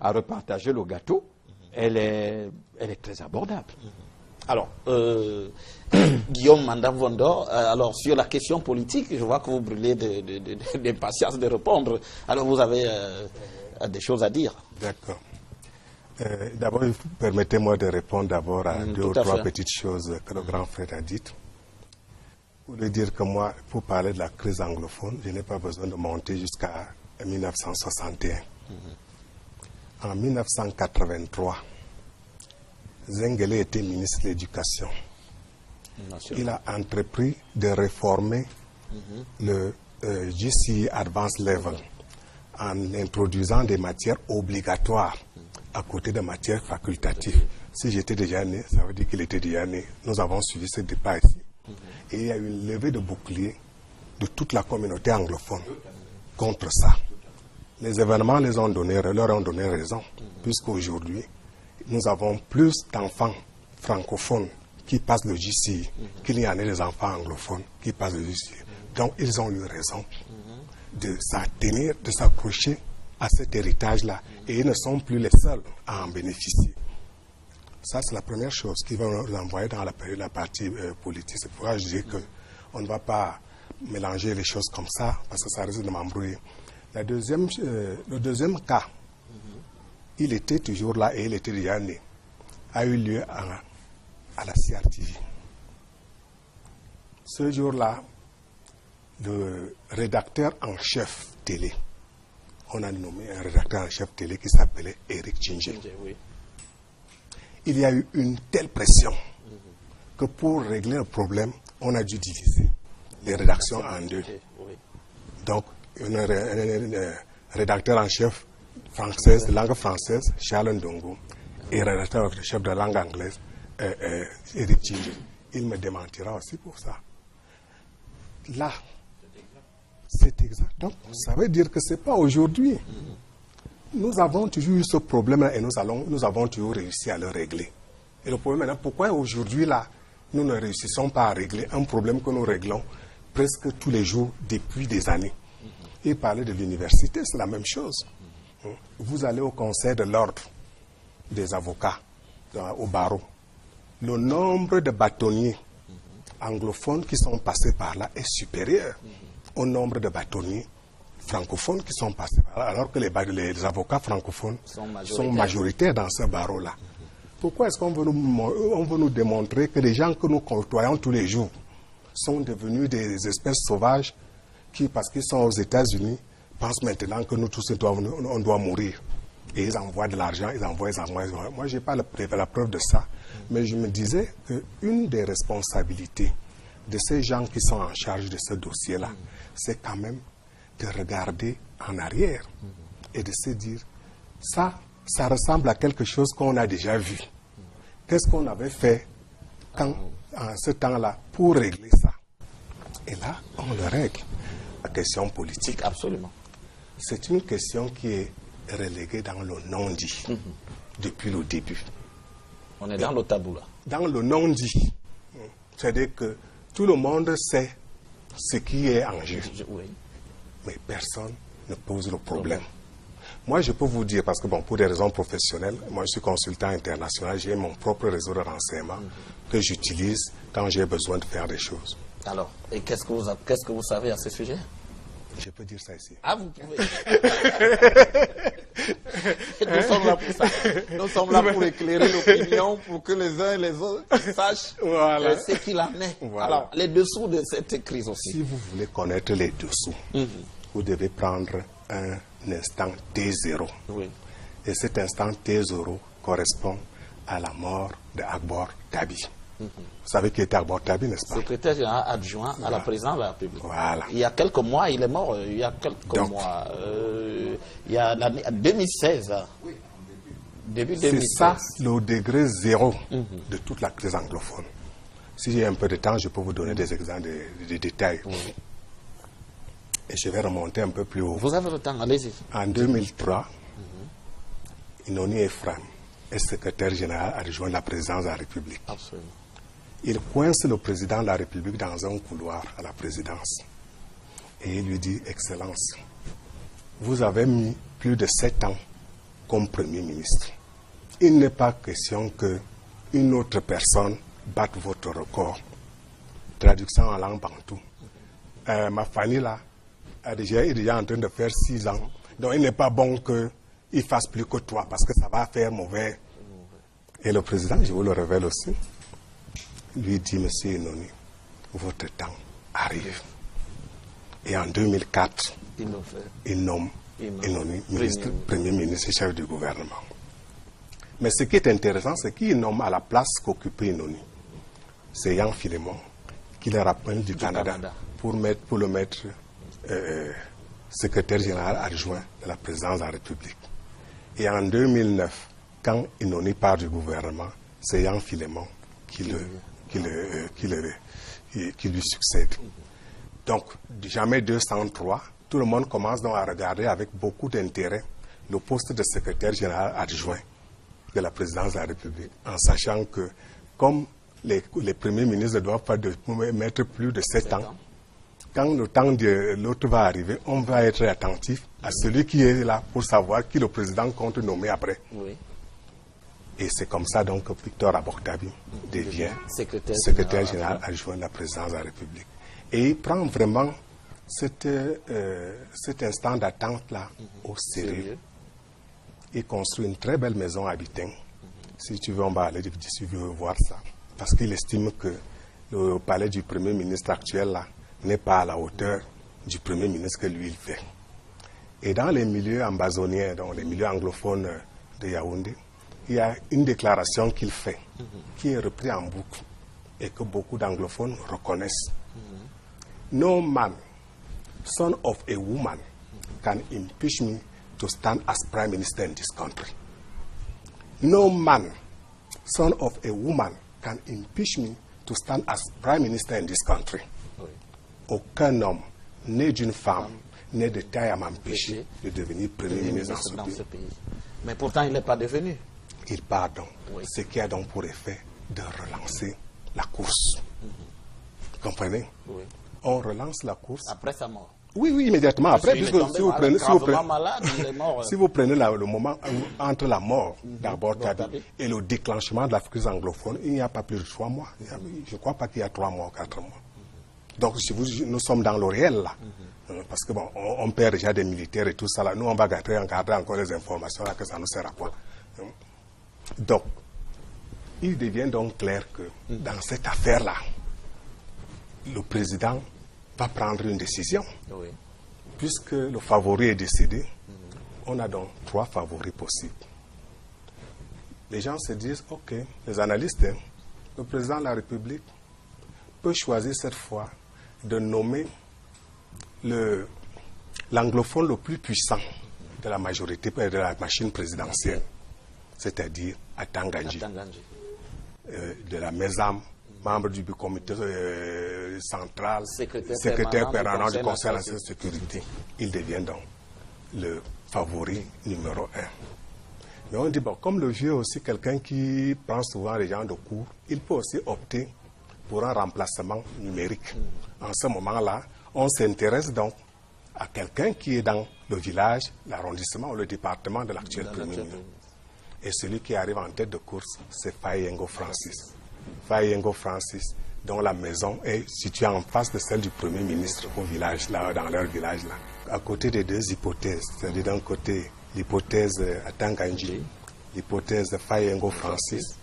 À repartager le gâteau, elle est très abordable. Alors, Guillaume Mandam-Vondo, alors sur la question politique, je vois que vous brûlez d'impatience de répondre. Alors, vous avez des choses à dire. D'accord. D'abord, permettez-moi de répondre d'abord à deux ou trois petites choses que le grand frère a dites. Pour lui dire que moi, pour parler de la crise anglophone, je n'ai pas besoin de monter jusqu'à 1961. En 1983, Zengele était ministre de l'Éducation. Il a entrepris de réformer le GCE Advanced Level en introduisant des matières obligatoires à côté des matières facultatives. Si j'étais déjà né, ça veut dire qu'il était déjà né. Nous avons suivi ce débat ici. Et il y a eu une levée de bouclier de toute la communauté anglophone contre ça. Les événements leur ont donné raison, puisqu'aujourd'hui, nous avons plus d'enfants francophones qui passent le GCE qu'il y en a des enfants anglophones qui passent le GCE. Donc, ils ont eu raison de s'attenir, de s'accrocher à cet héritage-là. Et ils ne sont plus les seuls à en bénéficier. Ça, c'est la première chose qui va nous envoyer dans la partie politique. C'est pourquoi je dis qu'on ne va pas mélanger les choses comme ça, parce que ça risque de m'embrouiller. Le deuxième cas, il était toujours là et il était déjà né, a eu lieu à la CRTV. Ce jour-là, le rédacteur en chef télé, on a nommé un rédacteur en chef télé qui s'appelait Eric Tchingé. Oui. Il y a eu une telle pression que pour régler le problème, on a dû diviser les rédactions en deux. Donc, un rédacteur en chef française, de langue française, Charles Ndongo, et rédacteur en chef de langue anglaise, Eric Tchingé. Il me démentira aussi pour ça. Là, c'est exact. Donc, ça veut dire que ce n'est pas aujourd'hui. Nous avons toujours eu ce problème-là et nous avons toujours réussi à le régler. Et le problème maintenant, pourquoi aujourd'hui, là, nous ne réussissons pas à régler un problème que nous réglons presque tous les jours depuis des années. Et parler de l'université, c'est la même chose. Vous allez au conseil de l'ordre des avocats, au barreau. Le nombre de bâtonniers anglophones qui sont passés par là est supérieur au nombre de bâtonniers francophones qui sont passés par là, alors que les avocats francophones sont majoritaires dans ce barreau-là. Pourquoi est-ce qu'on veut nous démontrer que les gens que nous côtoyons tous les jours sont devenus des espèces sauvages qui, parce qu'ils sont aux États-Unis, pensent maintenant que nous tous on doit mourir? Et ils envoient de l'argent, ils envoient. Moi, je n'ai pas la preuve de ça. Mais je me disais qu'une des responsabilités de ces gens qui sont en charge de ce dossier-là, c'est quand même de regarder en arrière et de se dire, ça ressemble à quelque chose qu'on a déjà vu. Qu'est-ce qu'on avait fait en ce temps-là pour régler ça? Et là, on le règle. La question politique. Absolument. C'est une question qui est reléguée dans le non-dit depuis le début. On est dans le tabou là. Dans le non-dit. C'est-à-dire que tout le monde sait ce qui est en jeu. Oui. Mais personne ne pose le problème. Moi, je peux vous dire, parce que bon, pour des raisons professionnelles, moi je suis consultant international, j'ai mon propre réseau de renseignement que j'utilise quand j'ai besoin de faire des choses. Alors, et qu'est-ce que vous savez à ce sujet? Je peux dire ça ici. Ah, vous pouvez. Nous sommes là pour ça. Nous sommes là pour éclairer l'opinion, pour que les uns et les autres sachent ce qu'il en est. Voilà. Alors, les dessous de cette crise aussi. Si vous voulez connaître les dessous, vous devez prendre un instant T0. Oui. Et cet instant T0 correspond à la mort d'Agbor Tabi. Vous savez qui était Agbor Tabi, n'est-ce pas? Secrétaire général adjoint à la présidence de la République. Voilà. Il y a quelques mois, il est mort. Il y a quelques mois. Il y a l'année 2016. Oui, début 2016. C'est ça le degré zéro de toute la crise anglophone. Si j'ai un peu de temps, je peux vous donner des exemples, des détails. Oui. Et je vais remonter un peu plus haut. Vous avez le temps, allez-y. En 2003, Inoni Ephraim est secrétaire général adjoint de la présidence de la République. Absolument. Il coince le président de la République dans un couloir à la présidence. Et il lui dit, Excellence, vous avez mis plus de 7 ans comme Premier ministre. Il n'est pas question qu'une autre personne batte votre record. Traduction en langue bantou. Ma famille là, est déjà en train de faire 6 ans. Donc il n'est pas bon qu'il fasse plus que toi parce que ça va faire mauvais. Et le président, je vous le révèle aussi, lui dit, Monsieur Inoni, votre temps arrive. Et en 2004, il nomme Inoni Premier ministre et chef du gouvernement. Mais ce qui est intéressant, c'est qu'il nomme à la place qu'occupait Inoni. C'est Jean Philémon qui le rappelle du Canada pour le mettre secrétaire général adjoint de la présidence de la République. Et en 2009, quand Inoni part du gouvernement, c'est Jean Philémon qui lui succède. Donc, jamais 203, tout le monde commence donc à regarder avec beaucoup d'intérêt le poste de secrétaire général adjoint de la présidence de la République, en sachant que, comme les premiers ministres ne doivent pas mettre plus de 7 ans, quand le temps de l'autre va arriver, on va être attentif à celui qui est là pour savoir qui le président compte nommer après. Oui. Et c'est comme ça donc que Victor Agbor-Tabi devient secrétaire général adjoint de la présidence de la République. Et il prend vraiment cet instant d'attente-là au sérieux. Il construit une très belle maison à Biting. Si tu veux, on va aller si tu veux voir ça. Parce qu'il estime que le palais du Premier ministre actuel là n'est pas à la hauteur du Premier ministre que lui il fait. Et dans les milieux ambazoniens, dans les milieux anglophones de Yaoundé, il y a une déclaration qu'il fait, qui est reprise en boucle et que beaucoup d'anglophones reconnaissent. No man, son of a woman, can impeach me to stand as prime minister in this country. No man, son of a woman, can impeach me to stand as prime minister in this country. Oui. Aucun homme, né d'une femme, né de taille à m'empêcher de devenir premier ministre dans ce pays. Mais pourtant, il n'est pas devenu. Il part donc. Oui. Ce qui a donc pour effet de relancer la course. Vous comprenez? Oui. On relance la course. Après sa mort. Oui, oui, immédiatement après, puisque si vous prenez le moment entre la mort d'Agbor-Tabi et le déclenchement de la crise anglophone, il n'y a pas plus de 3 mois. Je ne crois pas qu'il y a 3 mois ou 4 mois. Donc, si nous sommes dans le réel, là, parce que bon, on perd déjà des militaires et tout ça, là. Nous, on va garder encore des informations, là, que ça nous sert à quoi. Donc, il devient donc clair que dans cette affaire-là, le président va prendre une décision. Oui. Puisque le favori est décédé, on a donc 3 favoris possibles. Les gens se disent, ok, les analystes, hein, le président de la République peut choisir cette fois de nommer l'anglophone le plus puissant de la majorité, de la machine présidentielle, c'est-à-dire Atanganji, de la MESAM, membre du comité central, secrétaire permanent du Conseil de la sécurité. Il devient donc le favori numéro 1. Mais on dit, bon, comme le vieux est aussi quelqu'un qui prend souvent les gens de court, il peut aussi opter pour un remplacement numérique. En ce moment-là, on s'intéresse donc à quelqu'un qui est dans le village, l'arrondissement ou le département de l'actuel Premier ministre. Et celui qui arrive en tête de course, c'est Faye Yengo Francis. Faye Yengo Francis, dont la maison est située en face de celle du Premier ministre au village, là, dans leur village, là. À côté des 2 hypothèses, c'est-à-dire d'un côté l'hypothèse Atanganji, l'hypothèse Faye Yengo Francis,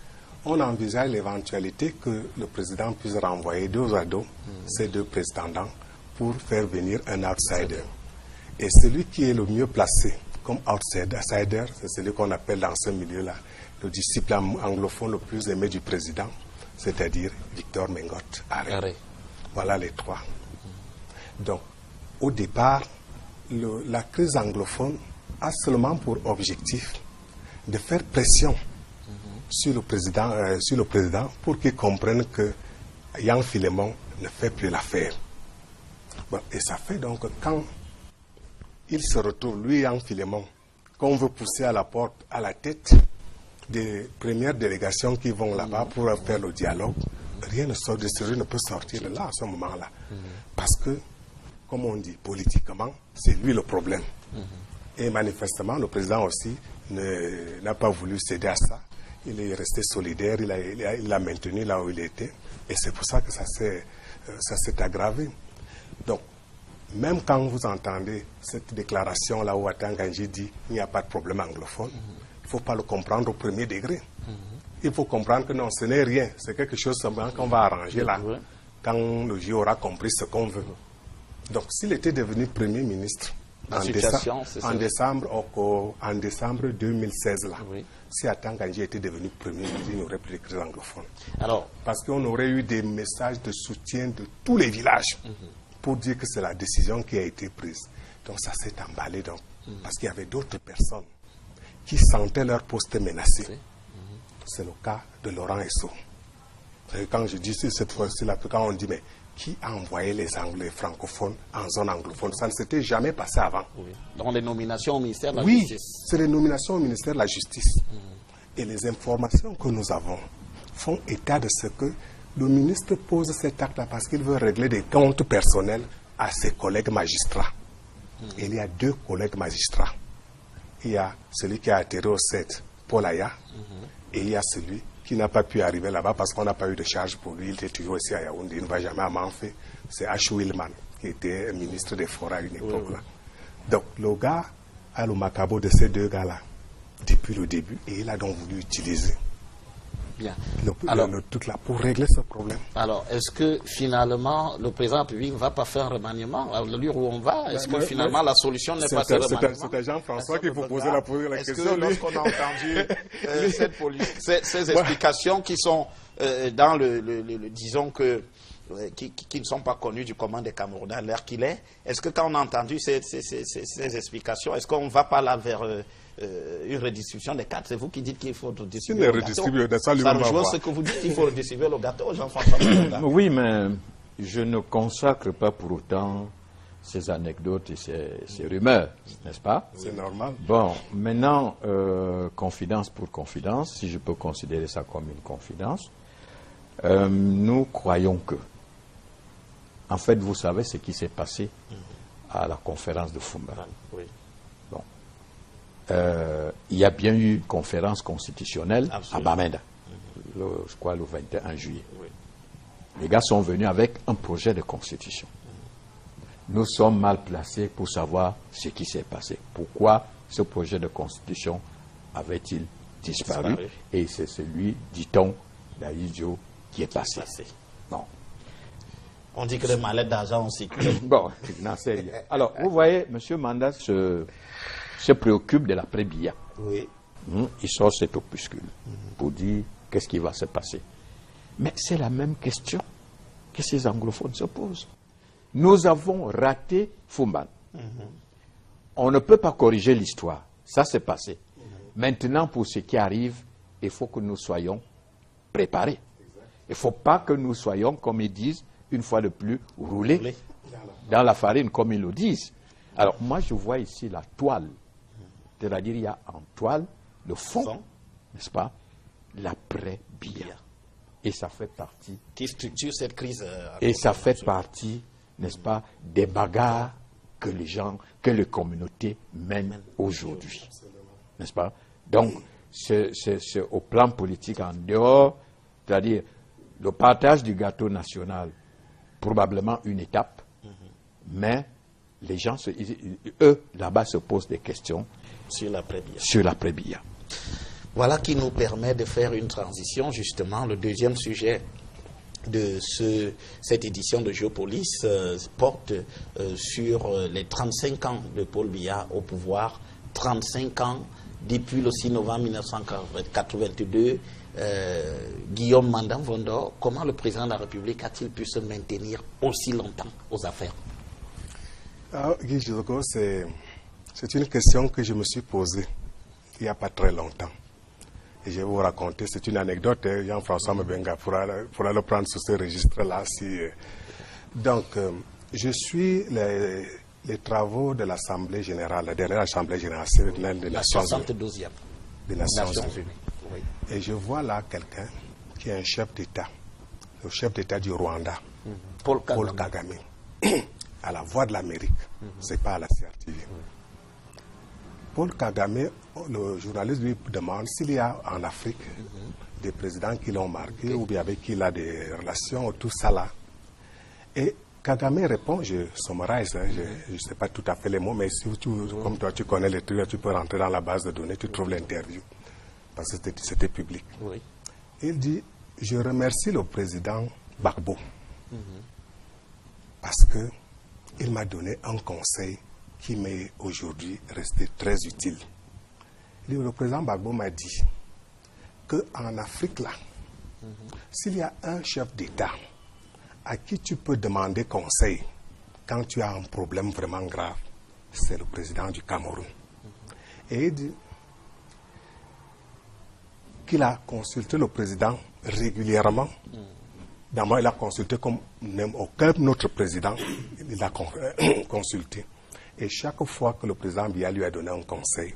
on envisage l'éventualité que le président puisse renvoyer dos à dos ces 2 prétendants pour faire venir un outsider. Et celui qui est le mieux placé comme outsider, c'est celui qu'on appelle dans ce milieu-là le disciple anglophone le plus aimé du président, c'est-à-dire Victor Mengot Aré. Voilà les 3. Donc, au départ, la crise anglophone a seulement pour objectif de faire pression sur le président pour qu'il comprenne que Yang Philémon ne fait plus l'affaire. Bon, et ça fait donc que quand il se retrouve, lui, Yang Philémon, qu'on veut pousser à la porte, à la tête des premières délégations qui vont là-bas pour faire le dialogue, rien ne sort de sérieux, ne peut sortir de là à ce moment-là. Parce que, comme on dit, politiquement, c'est lui le problème. Et manifestement, le président aussi n'a pas voulu céder à ça. Il est resté solidaire, il l'a maintenu là où il était. Et c'est pour ça que ça s'est aggravé. Donc, même quand vous entendez cette déclaration-là où Atanganji dit qu'il n'y a pas de problème anglophone, il ne faut pas le comprendre au premier degré. Il faut comprendre que non, ce n'est rien. C'est quelque chose qu'on va arranger là, quand le vieux aura compris ce qu'on veut. Donc, s'il était devenu Premier ministre en décembre 2016, là, si Atanganji était devenu Premier ministre, il n'y aurait plus de crise anglophone. Alors, parce qu'on aurait eu des messages de soutien de tous les villages pour dire que c'est la décision qui a été prise. Donc, ça s'est emballé, donc, parce qu'il y avait d'autres personnes qui sentaient leur poste menacé. C'est le cas de Laurent Esso. Quand je dis cette fois-ci, quand on dit, mais qui a envoyé les Anglais francophones en zone anglophone? Ça ne s'était jamais passé avant. Donc les nominations au ministère de la Justice. Justice. C'est les nominations au ministère de la Justice. Et les informations que nous avons font état de ce que le ministre pose cet acte-là parce qu'il veut régler des comptes personnels à ses collègues magistrats. Et il y a 2 collègues magistrats. Il y a celui qui a atterri au 7, Paul Aya, et il y a celui qui n'a pas pu arriver là-bas parce qu'on n'a pas eu de charge pour lui. Il était toujours ici à Yaoundé, il ne va jamais à Manfé. C'est Achou Ilman, qui était ministre des Forêts à une époque-là. Donc, le gars a le macabo de ces 2 gars-là depuis le début et il a donc voulu utiliser le truc là pour régler ce problème. Alors, est-ce que finalement, le président de la République ne va pas faire un remaniement à l'allure où on va? Est-ce que finalement la solution n'est pas ce remaniement? C'est à Jean-François qu'il faut poser la question. Est-ce que lorsqu'on a entendu ces explications qui sont dans disons que qui ne sont pas connus du commun des Camerounais à l'heure qu'il est que quand on a entendu ces explications, est-ce qu'on ne va pas là vers une redistribution des cartes? C'est vous qui dites qu'il faut redistribuer le gâteau. Ça rejoint ce que vous dites, il faut redistribuer le gâteau, Jean-François. Oui, mais je ne consacre pas pour autant ces anecdotes et ces rumeurs, n'est-ce pas? C'est normal. Bon, maintenant, confidence pour confidence, si je peux considérer ça comme une confidence, nous croyons que, en fait, vous savez ce qui s'est passé à la conférence de Fumba. Oui. Bon. Il y a bien eu une conférence constitutionnelle à Bamenda, je crois le 21 juillet. Oui. Les gars sont venus avec un projet de constitution. Nous sommes mal placés pour savoir ce qui s'est passé. Pourquoi ce projet de constitution avait-il disparu? Et c'est celui, dit-on, d'Aïdjo qui est passé. Bon. On dit que les mallettes d'argent ont circulé. Bon, je n'en sais rien. Alors, vous voyez, M. Mandat se se préoccupe de l'après-Biya. Oui. Il sort cet opuscule pour dire qu'est-ce qui va se passer. Mais c'est la même question que ces anglophones se posent. Nous avons raté Fumban. On ne peut pas corriger l'histoire. Ça, c'est passé. Maintenant, pour ce qui arrive, il faut que nous soyons préparés. Il ne faut pas que nous soyons, comme ils disent, une fois de plus, roulés dans la farine, comme ils le disent. Alors, moi, je vois ici la toile. C'est-à-dire, il y a en toile le fond, n'est-ce pas, l'après-Biya. Et ça fait partie. Qui structure cette crise. Et ça fait partie, n'est-ce pas, des bagarres que les gens, que les communautés mènent aujourd'hui. N'est-ce pas? Donc, c'est au plan politique en dehors, c'est-à-dire le partage du gâteau national, probablement une étape, mais les gens, eux, là-bas, se posent des questions sur l'après-Biya. Sur l'après-Biya. Voilà qui nous permet de faire une transition, justement. Le deuxième sujet de cette édition de Géopolis porte sur les 35 ans de Paul Biya au pouvoir. 35 ans depuis le 6 novembre 1982. Guillaume Mandam-Vondor, comment le président de la République a-t-il pu se maintenir aussi longtemps aux affaires? Alors, Guy Jiroko, c'est une question que je me suis posée il n'y a pas très longtemps. Et je vais vous raconter, c'est une anecdote, Jean-François Mbenga pourra le prendre sur ce registre-là. Donc, je suis les travaux de l'Assemblée générale, la dernière Assemblée générale des Nations Unies. 72e. Des Nations Unies. Oui. Et je vois là quelqu'un qui est un chef d'État, le chef d'État du Rwanda, Paul Kagame, à la Voix de l'Amérique, c'est pas à la CRTV. Paul Kagame, le journaliste lui demande s'il y a en Afrique des présidents qui l'ont marqué ou bien avec qui il a des relations, tout ça là. Et Kagame répond, je summarise, je ne sais pas tout à fait les mots, mais si comme toi tu connais les trucs, tu peux rentrer dans la base de données, tu trouves l'interview, parce que c'était public. Oui. Il dit, je remercie le président Gbagbo, parce qu'il m'a donné un conseil qui m'est aujourd'hui resté très utile. Le président Gbagbo m'a dit qu'en Afrique, là, s'il y a un chef d'État à qui tu peux demander conseil quand tu as un problème vraiment grave, c'est le président du Cameroun. Et il dit qu'il a consulté le président régulièrement. D'abord, il a consulté comme aucun autre président, il a consulté. Et chaque fois que le président Biya lui a donné un conseil,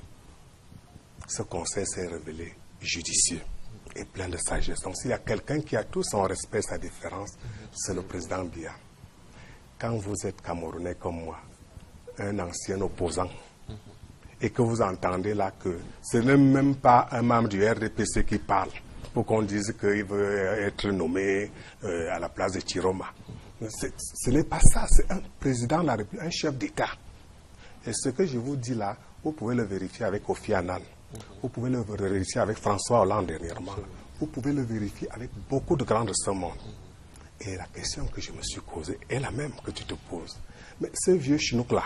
ce conseil s'est révélé judicieux et plein de sagesse. Donc s'il y a quelqu'un qui a tout son respect, sa différence, c'est le président Biya. Quand vous êtes Camerounais comme moi, un ancien opposant, et que vous entendez là que ce n'est même pas un membre du RDPC qui parle pour qu'on dise qu'il veut être nommé à la place de Chiroma. Ce n'est pas ça, c'est un président de la République, un chef d'État. Et ce que je vous dis là, vous pouvez le vérifier avec Kofi Annan, vous pouvez le vérifier avec François Hollande dernièrement, vous pouvez le vérifier avec beaucoup de grands de ce monde. Et la question que je me suis posée est la même que tu te poses. Mais ce vieux chinook-là,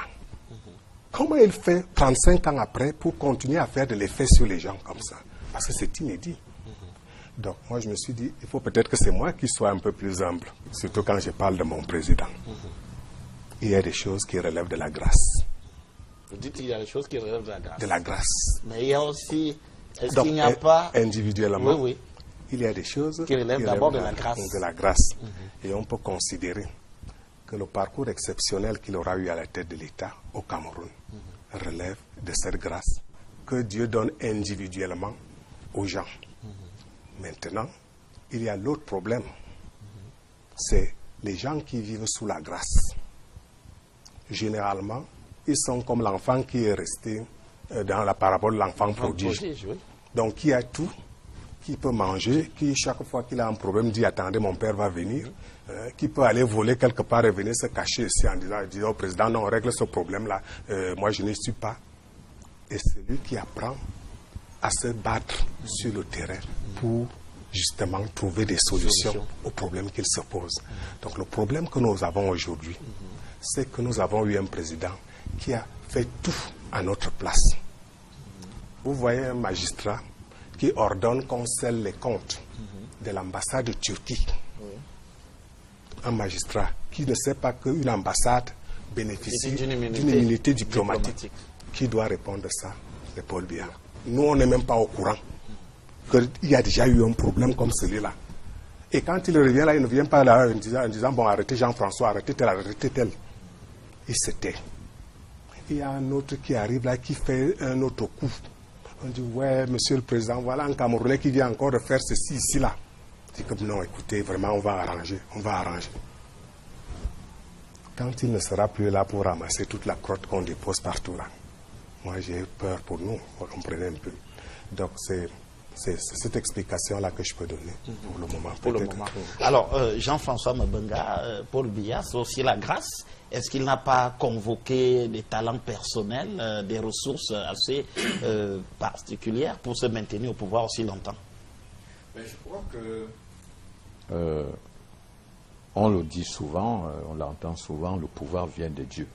comment il fait 35 ans après pour continuer à faire de l'effet sur les gens comme ça? Parce que c'est inédit. Donc moi je me suis dit, il faut peut-être que c'est moi qui sois un peu plus humble, surtout quand je parle de mon président. Il y a des choses qui relèvent de la grâce. Vous dites qu'il y a des choses qui relèvent de la grâce. De la grâce. Mais il y a aussi, est-ce qu'il n'y a pas... Individuellement, oui, oui, il y a des choses qui relèvent d'abord de la grâce. De la grâce. Et on peut considérer que le parcours exceptionnel qu'il aura eu à la tête de l'État au Cameroun relève de cette grâce que Dieu donne individuellement aux gens. Maintenant, il y a l'autre problème. C'est les gens qui vivent sous la grâce. Généralement, ils sont comme l'enfant qui est resté dans la parabole de l'enfant prodige. Oui. Donc, qui a tout, qui peut manger, qui chaque fois qu'il a un problème dit attendez, mon père va venir, qui peut aller voler quelque part et venir se cacher ici en disant au président non, règle ce problème-là, moi je ne suis pas. Et celui qui apprend à se battre sur le terrain pour justement trouver des solutions aux problèmes qu'il se pose. Donc le problème que nous avons aujourd'hui, c'est que nous avons eu un président qui a fait tout à notre place. Vous voyez un magistrat qui ordonne qu'on scelle les comptes de l'ambassade de Turquie. Un magistrat qui ne sait pas qu'une ambassade bénéficie d'une immunité diplomatique. Qui doit répondre à ça? C'est Paul Biya. Nous, on n'est même pas au courant qu'il y a déjà eu un problème comme celui-là. Et quand il revient là, il ne vient pas là en disant bon, arrêtez Jean-François, arrêtez tel. Il se tait. Il y a un autre qui arrive là, qui fait un autre coup. On dit, ouais, monsieur le président, voilà un Camerounais qui vient encore de faire ceci, ici, là. Je dis comme non, écoutez, vraiment, on va arranger. Quand il ne sera plus là pour ramasser toute la crotte qu'on dépose partout là, moi j'ai peur pour nous, vous comprenez un peu. Donc c'est cette explication-là que je peux donner pour le moment. Pour le moment. Alors, Jean-François Mabenga, Paul Biya, c'est aussi la grâce. Est-ce qu'il n'a pas convoqué des talents personnels, des ressources assez particulières pour se maintenir au pouvoir aussi longtemps? Mais je crois que... on le dit souvent, on l'entend souvent, le pouvoir vient de Dieu.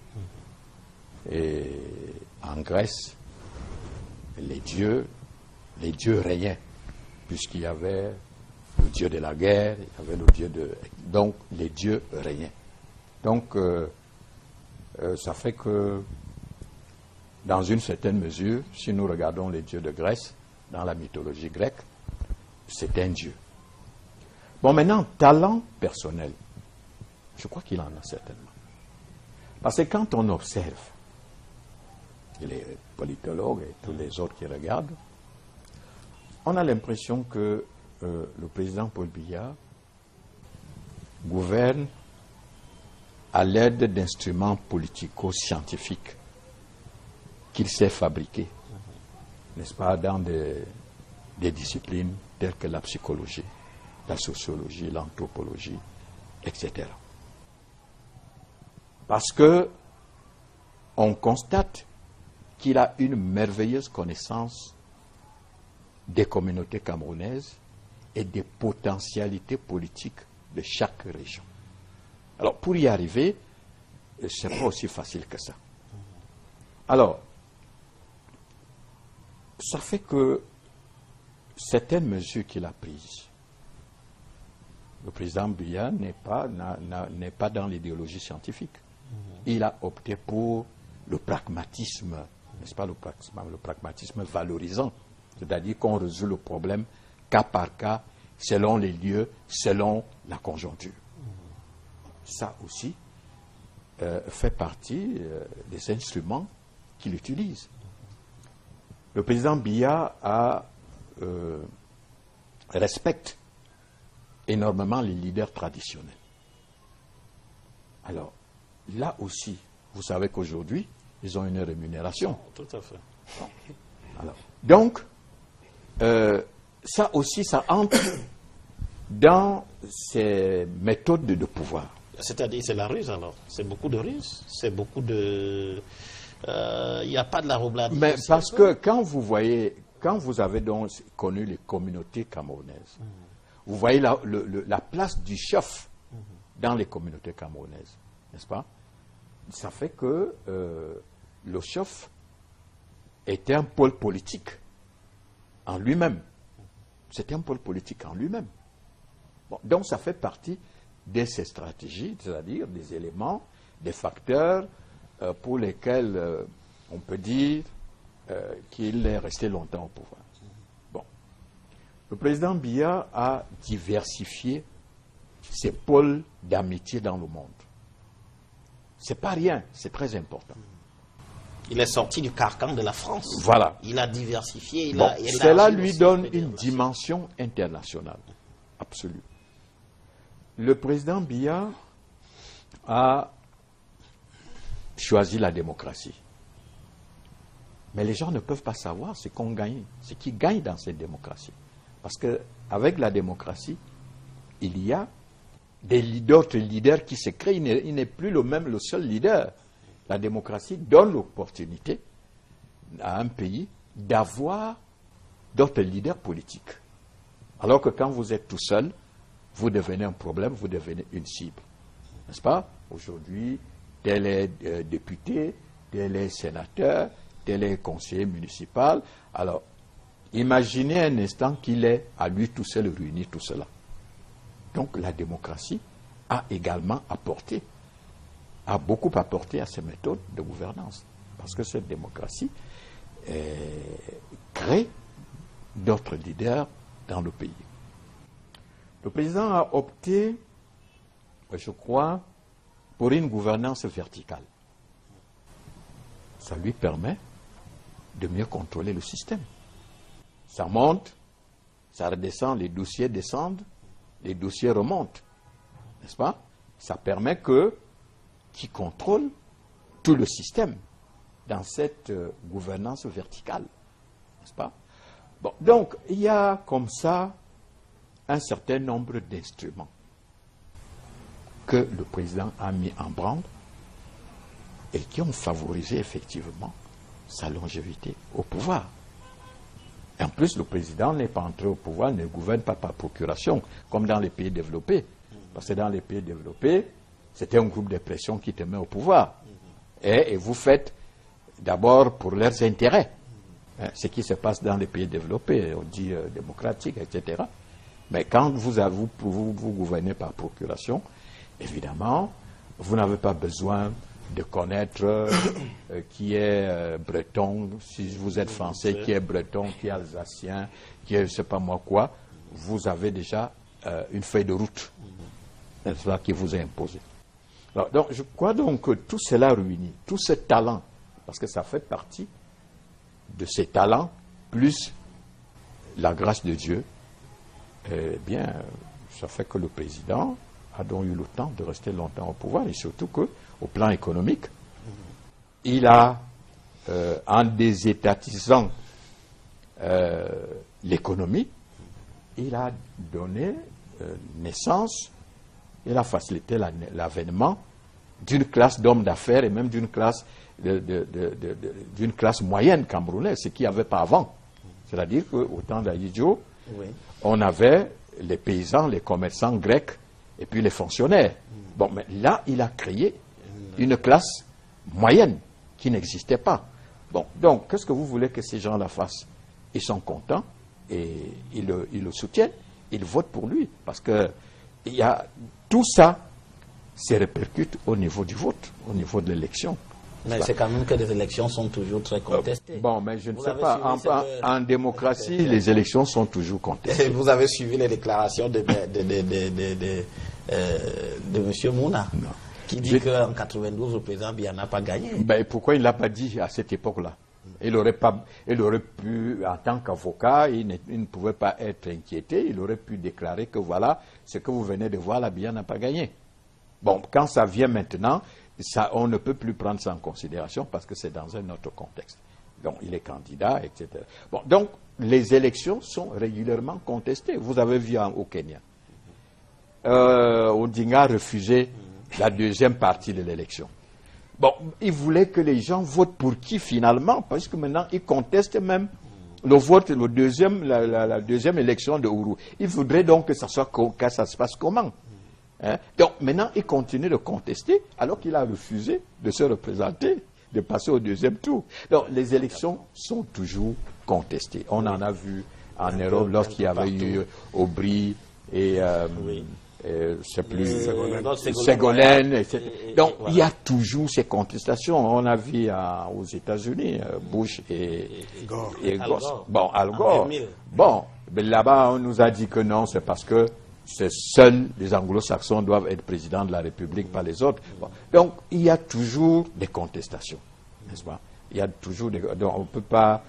Et en Grèce, les dieux régnaient, puisqu'il y avait le dieu de la guerre, il y avait le dieu de... Donc, les dieux régnaient. Donc, ça fait que, dans une certaine mesure, si nous regardons les dieux de Grèce, dans la mythologie grecque, c'est un dieu. Bon, maintenant, talent personnel. Je crois qu'il en a certainement. Parce que quand on observe les politologues et tous les autres qui regardent, on a l'impression que le président Paul Biya gouverne à l'aide d'instruments politico-scientifiques qu'il sait fabriquer, n'est-ce pas, dans des disciplines telles que la psychologie, la sociologie, l'anthropologie, etc. Parce que on constate qu'il a une merveilleuse connaissance des communautés camerounaises et des potentialités politiques de chaque région. Alors, pour y arriver, ce n'est pas aussi facile que ça. Alors, ça fait que certaines mesures qu'il a prises, le président Biya n'est pas dans l'idéologie scientifique. Il a opté pour le pragmatisme, n'est-ce pas, le pragmatisme valorisant, c'est-à-dire qu'on résout le problème cas par cas, selon les lieux, selon la conjoncture. Ça aussi fait partie des instruments qu'il utilise. Le président Biya respecte énormément les leaders traditionnels. Alors, là aussi, vous savez qu'aujourd'hui, ils ont une rémunération. Tout à fait. Alors, donc, ça aussi, ça entre dans ces méthodes de pouvoir. C'est-à-dire, c'est la ruse alors. C'est beaucoup de ruse. C'est beaucoup de... Il n'y a pas de la roubladise. Mais parce que quand vous avez donc connu les communautés camerounaises, vous voyez la place du chef dans les communautés camerounaises, n'est-ce pas? Ça fait que le chef était un pôle politique en lui-même. C'était un pôle politique en lui-même. Bon, donc ça fait partie de ces stratégies, c'est-à-dire des éléments, des facteurs pour lesquels on peut dire qu'il est resté longtemps au pouvoir. Bon. Le président Biya a diversifié ses pôles d'amitié dans le monde. C'est pas rien, c'est très important. Il est sorti du carcan de la France. Voilà. Il a diversifié. Cela lui donne une dimension internationale absolue. Le président Biya a choisi la démocratie. Mais les gens ne peuvent pas savoir ce qu'on gagne, ce qui gagne dans cette démocratie. Parce qu'avec la démocratie, il y a d'autres leaders qui se créent. Il n'est plus le seul leader. La démocratie donne l'opportunité à un pays d'avoir d'autres leaders politiques. Alors que quand vous êtes tout seul, vous devenez un problème, vous devenez une cible. N'est-ce pas? Aujourd'hui, tel est député, tel est sénateur, tel est conseiller municipal. Alors, imaginez un instant qu'il est à lui tout seul réuni tout cela. Donc la démocratie a également apporté, a beaucoup apporté à ces méthodes de gouvernance. Parce que cette démocratie crée d'autres leaders dans le pays. Le président a opté, je crois, pour une gouvernance verticale. Ça lui permet de mieux contrôler le système. Ça monte, ça redescend, les dossiers descendent, les dossiers remontent. N'est-ce pas? Ça permet qu'il contrôle tout le système dans cette gouvernance verticale. N'est-ce pas? Bon, donc, il y a comme ça un certain nombre d'instruments que le président a mis en branle et qui ont favorisé effectivement sa longévité au pouvoir. Et en plus, le président n'est pas entré au pouvoir, ne gouverne pas par procuration, comme dans les pays développés. Parce que dans les pays développés, c'était un groupe de pression qui te met au pouvoir. Et vous faites d'abord pour leurs intérêts. Ce qui se passe dans les pays développés, on dit démocratiques, etc. Mais quand vous gouvernez par procuration, évidemment, vous n'avez pas besoin de connaître qui est breton, si vous êtes français, qui est breton, qui est alsacien, qui est je ne sais pas moi quoi. Vous avez déjà une feuille de route qui vous est imposée. Alors, donc, je crois donc que tout cela réunit, tout ce talent, parce que ça fait partie de ces talents, plus la grâce de Dieu, eh bien, ça fait que le président a donc eu le temps de rester longtemps au pouvoir, et surtout qu'au plan économique, il a, en désétatisant l'économie, il a donné naissance, il a facilité l'avènement d'une classe d'hommes d'affaires et même d'une classe moyenne camerounaise, ce qu'il n'y avait pas avant. C'est-à-dire qu'au temps d'Ahidjo, oui, on avait les paysans, les commerçants grecs et puis les fonctionnaires. Bon, mais là, il a créé une classe moyenne qui n'existait pas. Bon, donc, qu'est-ce que vous voulez que ces gens-là fassent? Ils sont contents et ils le soutiennent, ils votent pour lui. Parce que tout ça se répercute au niveau du vote, au niveau de l'élection. Mais c'est quand même que les élections sont toujours très contestées. Bon, mais je ne sais pas. En démocratie, les élections sont toujours contestées. Vous avez suivi les déclarations de M. Mouna, non, qui dit qu'en 92, le président Biya n'a pas gagné. Ben, pourquoi il ne l'a pas dit à cette époque-là? Il aurait pu, en tant qu'avocat, il ne pouvait pas être inquiété. Il aurait pu déclarer que voilà, ce que vous venez de voir là, Biya n'a pas gagné. Bon, quand ça vient maintenant, on ne peut plus prendre ça en considération parce que c'est dans un autre contexte. Donc, il est candidat, etc. Bon, donc, les élections sont régulièrement contestées. Vous avez vu au Kenya. Odinga a refusé la deuxième partie de l'élection. Bon, il voulait que les gens votent pour qui finalement? Parce que maintenant, ils contestent même le vote, la deuxième élection de Ourou. Il voudrait donc que ça se passe comment? Hein? Donc maintenant, il continue de contester alors qu'il a refusé de se représenter, de passer au deuxième tour. Donc les élections sont toujours contestées. On en a vu en Europe lorsqu'il y avait eu Aubry et je sais plus, Ségolène, etc. Donc voilà, il y a toujours ces contestations. On a vu aux États-Unis, Bush et Gore. Bon, Al Gore. Bon, là-bas, on nous a dit que non, c'est parce que seuls les anglo-saxons doivent être présidents de la République, pas les autres. Bon. Donc, il y a toujours des contestations, n'est-ce pas? Il y a toujours des... Donc, on ne peut pas...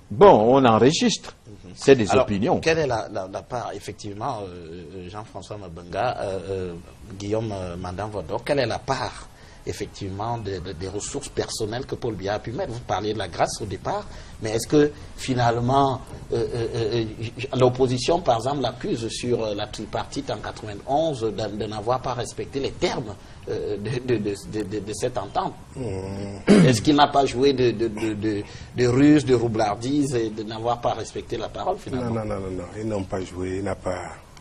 Bon, on enregistre. C'est des opinions. Quelle est la part, effectivement, Jean-François Mabenga, Guillaume Mandan-Vodor, quelle est la part, effectivement, des ressources personnelles que Paul Biya a pu mettre? Vous parliez de la grâce au départ, mais est-ce que, finalement, l'opposition, par exemple, l'accuse sur la tripartite en 91 de n'avoir pas respecté les termes de cette entente? Est-ce qu'il n'a pas joué de ruse, de roublardise et de n'avoir pas respecté la parole, finalement? Non, ils n'ont pas joué,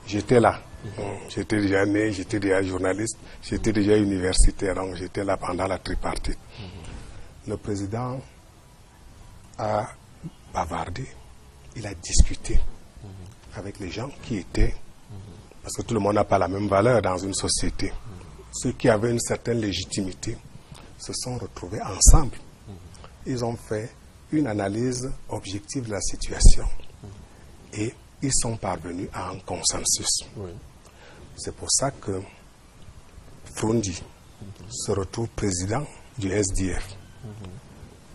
J'étais là. J'étais déjà né, j'étais déjà journaliste, j'étais déjà universitaire, donc j'étais là pendant la tripartite. Le président a bavardé, il a discuté avec les gens qui étaient, parce que tout le monde n'a pas la même valeur dans une société. Ceux qui avaient une certaine légitimité se sont retrouvés ensemble. Ils ont fait une analyse objective de la situation et ils sont parvenus à un consensus. C'est pour ça que Frondi se retrouve président du SDF.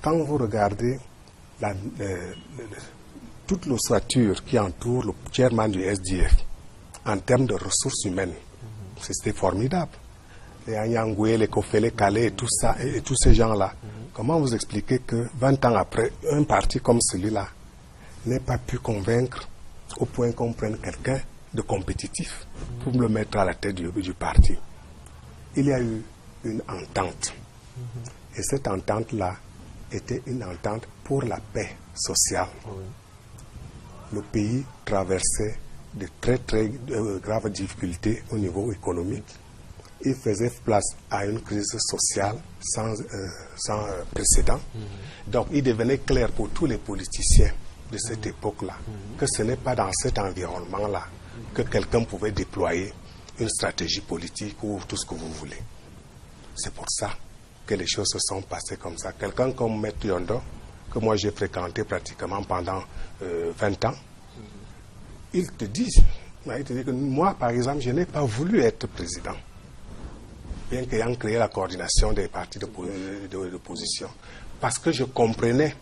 Quand vous regardez toute l'ossature qui entoure le chairman du SDF en termes de ressources humaines, c'était formidable. Les Anyangoué, les Kofele Kalé et tout ça, et tous ces gens-là. Comment vous expliquez que 20 ans après, un parti comme celui-là n'ait pas pu convaincre au point qu'on prenne quelqu'un de compétitif pour le mettre à la tête du parti? Il y a eu une entente. Et cette entente-là était une entente pour la paix sociale. Le pays traversait de très graves difficultés au niveau économique. Il faisait place à une crise sociale sans précédent. Donc il devenait clair pour tous les politiciens de cette époque-là que ce n'est pas dans cet environnement-là que quelqu'un pouvait déployer une stratégie politique ou tout ce que vous voulez. C'est pour ça que les choses se sont passées comme ça. Quelqu'un comme Maître Yondo, que moi j'ai fréquenté pratiquement pendant 20 ans, il te dit que moi, par exemple, je n'ai pas voulu être président, bien qu'ayant créé la coordination des partis d'opposition, parce que je comprenais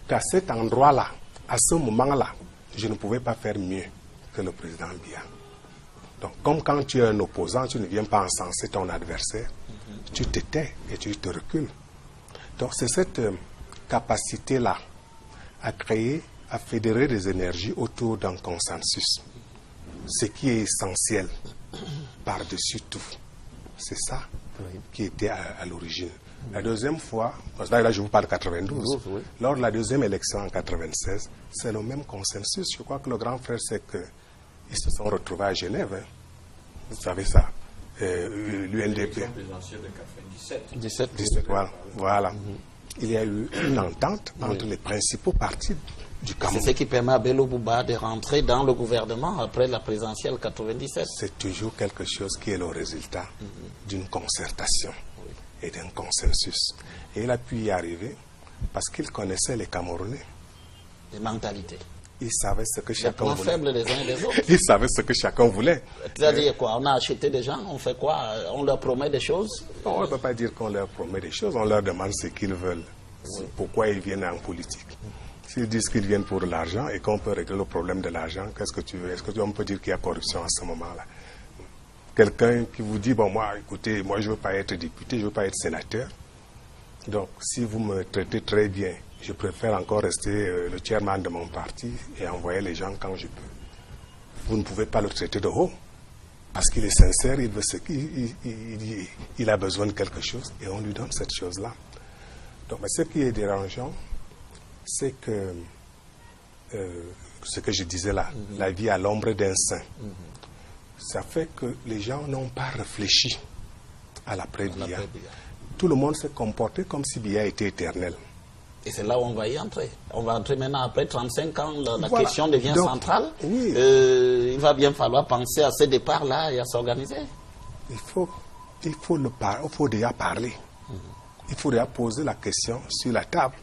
qu'à cet endroit-là, à ce moment-là, je ne pouvais pas faire mieux que le président Biya. Donc, comme quand tu es un opposant, tu ne viens pas encenser ton adversaire, tu te tais et tu te recules. Donc, c'est cette capacité-là à créer, à fédérer des énergies autour d'un consensus. Ce qui est essentiel par-dessus tout. C'est ça qui était à l'origine. La deuxième fois, parce que là je vous parle de 92, lors de la deuxième élection en 96, c'est le même consensus. Je crois que le grand frère, c'est qu'ils se sont retrouvés à Genève. Hein. Vous savez ça. L'UNDP. de 17, voilà. Il y a eu une entente entre les principaux partis du Cameroun. C'est ce qui permet à Bello Bouba de rentrer dans le gouvernement après la présidentielle 97. C'est toujours quelque chose qui est le résultat d'une concertation et d'un consensus. Et il a pu y arriver parce qu'il connaissait les Camerounais. Les mentalités. Il savait ce que chacun voulait. Faibles les uns et les autres. Il savait ce que chacun voulait. C'est-à-dire quoi? On a acheté des gens, on fait quoi? On leur promet des choses? Non, on ne peut pas dire qu'on leur promet des choses, on leur demande ce qu'ils veulent. Pourquoi ils viennent en politique. S'ils disent qu'ils viennent pour l'argent et qu'on peut régler le problème de l'argent, qu'est-ce que tu veux? Est-ce qu'on peut dire qu'il y a corruption à ce moment-là? Quelqu'un qui vous dit, bon, moi, écoutez, moi, je ne veux pas être député, je ne veux pas être sénateur. Donc, si vous me traitez très bien, je préfère encore rester le chairman de mon parti et envoyer les gens quand je peux. Vous ne pouvez pas le traiter de haut. Parce qu'il est sincère, il veut il a besoin de quelque chose et on lui donne cette chose-là. Donc, ce qui est dérangeant, c'est que ce que je disais là, la vie à l'ombre d'un saint, ça fait que les gens n'ont pas réfléchi à l'après-Biya. Tout le monde s'est comporté comme si Biya était éternel. Et c'est là où on va y entrer. On va entrer maintenant après 35 ans, la question devient centrale. Oui. Il va bien falloir penser à ce départ-là et à s'organiser. Il faut déjà parler. Il faut déjà poser la question sur la table.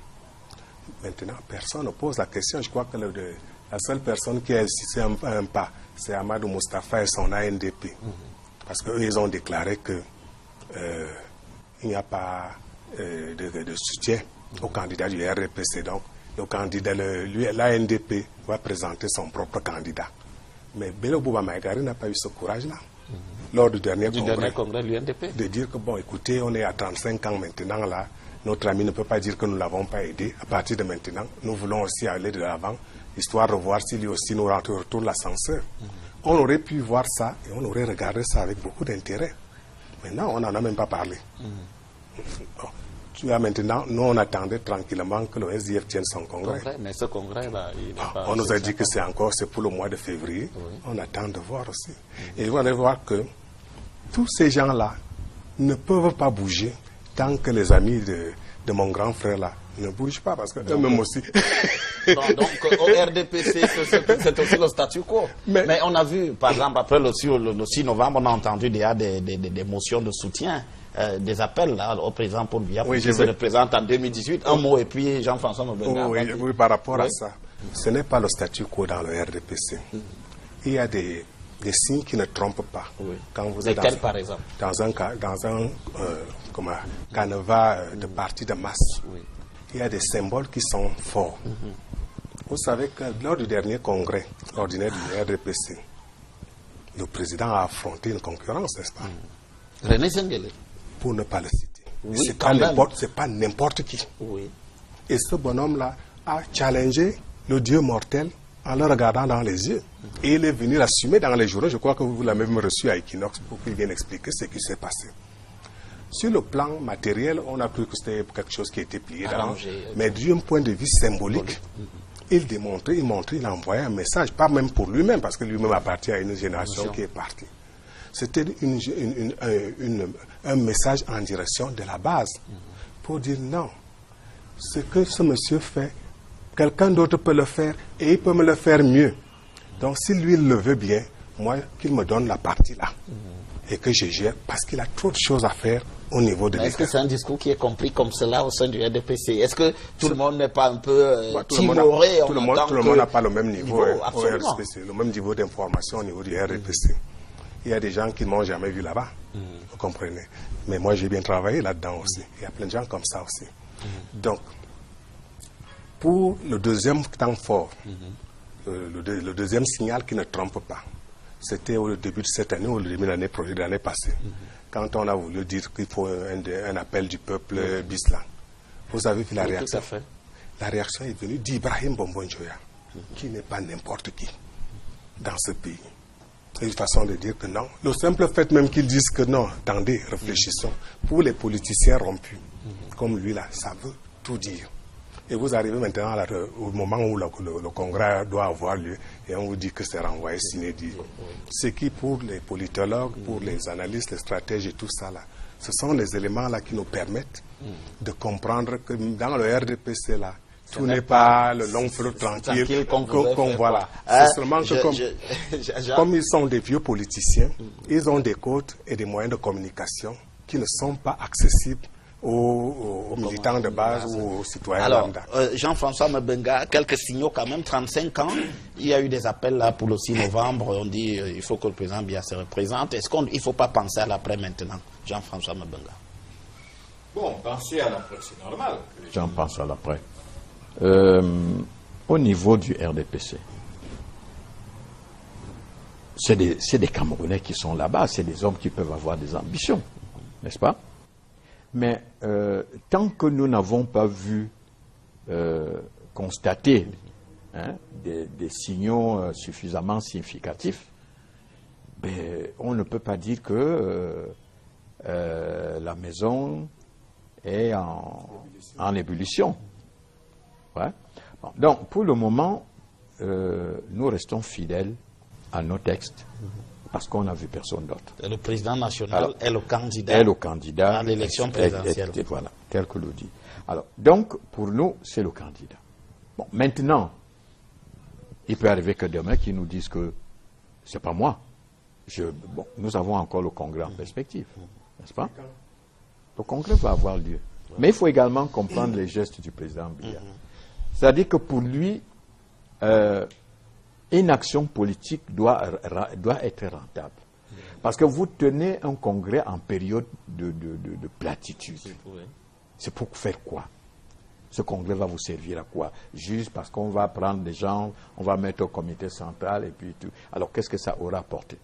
Maintenant, personne ne pose la question. Je crois que la seule personne qui a insisté un pas, c'est Amadou Moustapha et son ANDP. Parce qu'eux, ils ont déclaré qu'il n'y a pas de soutien au candidat du RPC. Donc, le candidat, l'ANDP va présenter son propre candidat. Mais Bello Bouba Maïgari n'a pas eu ce courage-là. Lors du dernier congrès de l'UNDP. De dire que, bon, écoutez, on est à 35 ans maintenant, là, notre ami ne peut pas dire que nous ne l'avons pas aidé. À partir de maintenant, nous voulons aussi aller de l'avant, histoire de voir si lui aussi nous retourne l'ascenseur. On aurait pu voir ça et on aurait regardé ça avec beaucoup d'intérêt. Maintenant, on n'en a même pas parlé. Bon, tu vois, maintenant, nous, on attendait tranquillement que le SDF tienne son congrès. Mais ce congrès-là, on nous a dit que c'est pour le mois de février. On attend de voir aussi. Et vous allez voir que tous ces gens-là ne peuvent pas bouger tant que les amis de mon grand frère là ne bougent pas parce qu'eux-mêmes aussi. Donc au RDPC, c'est aussi le statu quo. Mais on a vu, par exemple, après le 6 novembre, on a entendu des motions de soutien, des appels là, au président Paul Biya, qui se représente en 2018. Un mot et puis Jean-François Mabenga. Oui, par rapport à ça. Ce n'est pas le statu quo dans le RDPC. Il y a des signes qui ne trompent pas. Quand vous êtes lesquels, par exemple? Dans un carnaval de parti de masse, il y a des symboles qui sont forts. Vous savez que lors du dernier congrès ordinaire du RDPC, le président a affronté une concurrence, n'est-ce pas? René Senghele. Pour ne pas le citer. Oui, c'est pas n'importe qui. Oui. Et ce bonhomme-là a challengé le Dieu mortel en le regardant dans les yeux. Et il est venu l'assumer dans les journaux. Je crois que vous l'avez même reçu à Equinox pour qu'il vienne expliquer ce qui s'est passé. Sur le plan matériel, on a cru que c'était quelque chose qui était plié d'avant. Mais d'un point de vue symbolique, il envoyait un message, pas même pour lui-même, parce que lui-même appartient à une génération qui est partie. C'était un message en direction de la base, pour dire non, ce que ce monsieur fait, quelqu'un d'autre peut le faire et il peut me le faire mieux. Donc si lui il le veut bien, moi qu'il me donne la partie là et que je gère parce qu'il a trop de choses à faire au niveau de l'État. Est-ce que c'est un discours qui est compris comme cela au sein du RDPC? Est-ce que tout le monde n'est pas un peu timoré? Tout le monde n'a pas le même niveau au RDPC, le même niveau d'information au niveau du RDPC. Il y a des gens qui ne m'ont jamais vu là-bas, vous comprenez. Mais moi j'ai bien travaillé là-dedans aussi. Il y a plein de gens comme ça aussi. Donc, pour le deuxième temps fort, le deuxième signal qui ne trompe pas, c'était au début de cette année ou au début de l'année passée, quand on a voulu dire qu'il faut un appel du peuple Bislan. Vous avez vu la réaction? Tout à fait. La réaction est venue d'Ibrahim Bombon-Joya, qui n'est pas n'importe qui dans ce pays. C'est une façon de dire que non. Le simple fait même qu'ils disent que non, attendez, réfléchissons. Pour les politiciens rompus, comme lui là, ça veut tout dire. Et vous arrivez maintenant au moment où le congrès doit avoir lieu et on vous dit que c'est renvoyé sine die. Ce qui, pour les politologues, pour les analystes, les stratèges et tout ça, là, ce sont les éléments là qui nous permettent de comprendre que dans le RDPC, là, tout n'est pas le long fleuve tranquille qu'on voit là. C'est seulement que comme ils sont des vieux politiciens, ils ont des codes et des moyens de communication qui ne sont pas accessibles aux militants de base ou aux citoyens lambda. Jean-François Mabenga, quelques signaux quand même, 35 ans, il y a eu des appels là pour le 6 novembre, on dit il faut que le président Biya se représente. Est-ce qu'il ne faut pas penser à l'après maintenant, Jean-François Mabenga? Bon, penser à l'après, c'est normal. J'en pense à l'après. Au niveau du RDPC, c'est des Camerounais qui sont là-bas, c'est des hommes qui peuvent avoir des ambitions, n'est-ce pas? Mais tant que nous n'avons pas vu constater des signaux suffisamment significatifs, on ne peut pas dire que la maison est en ébullition. Ouais. Bon, donc, pour le moment, nous restons fidèles à nos textes parce qu'on n'a vu personne d'autre. Le président national est le candidat à l'élection présidentielle. Voilà, tel que le dit. Alors, donc, pour nous, c'est le candidat. Bon, maintenant, il peut arriver que demain, qu'ils nous disent que c'est pas moi. Bon, nous avons encore le congrès en perspective, n'est-ce pas? Le congrès va avoir lieu. Mais il faut également comprendre les gestes du président Biya. C'est-à-dire que pour lui, une action politique doit être rentable. Parce que vous tenez un congrès en période de platitude. C'est pour faire quoi? Ce congrès va vous servir à quoi? Juste parce qu'on va prendre des gens, on va mettre au comité central et puis tout. Alors qu'est-ce que ça aura apporté?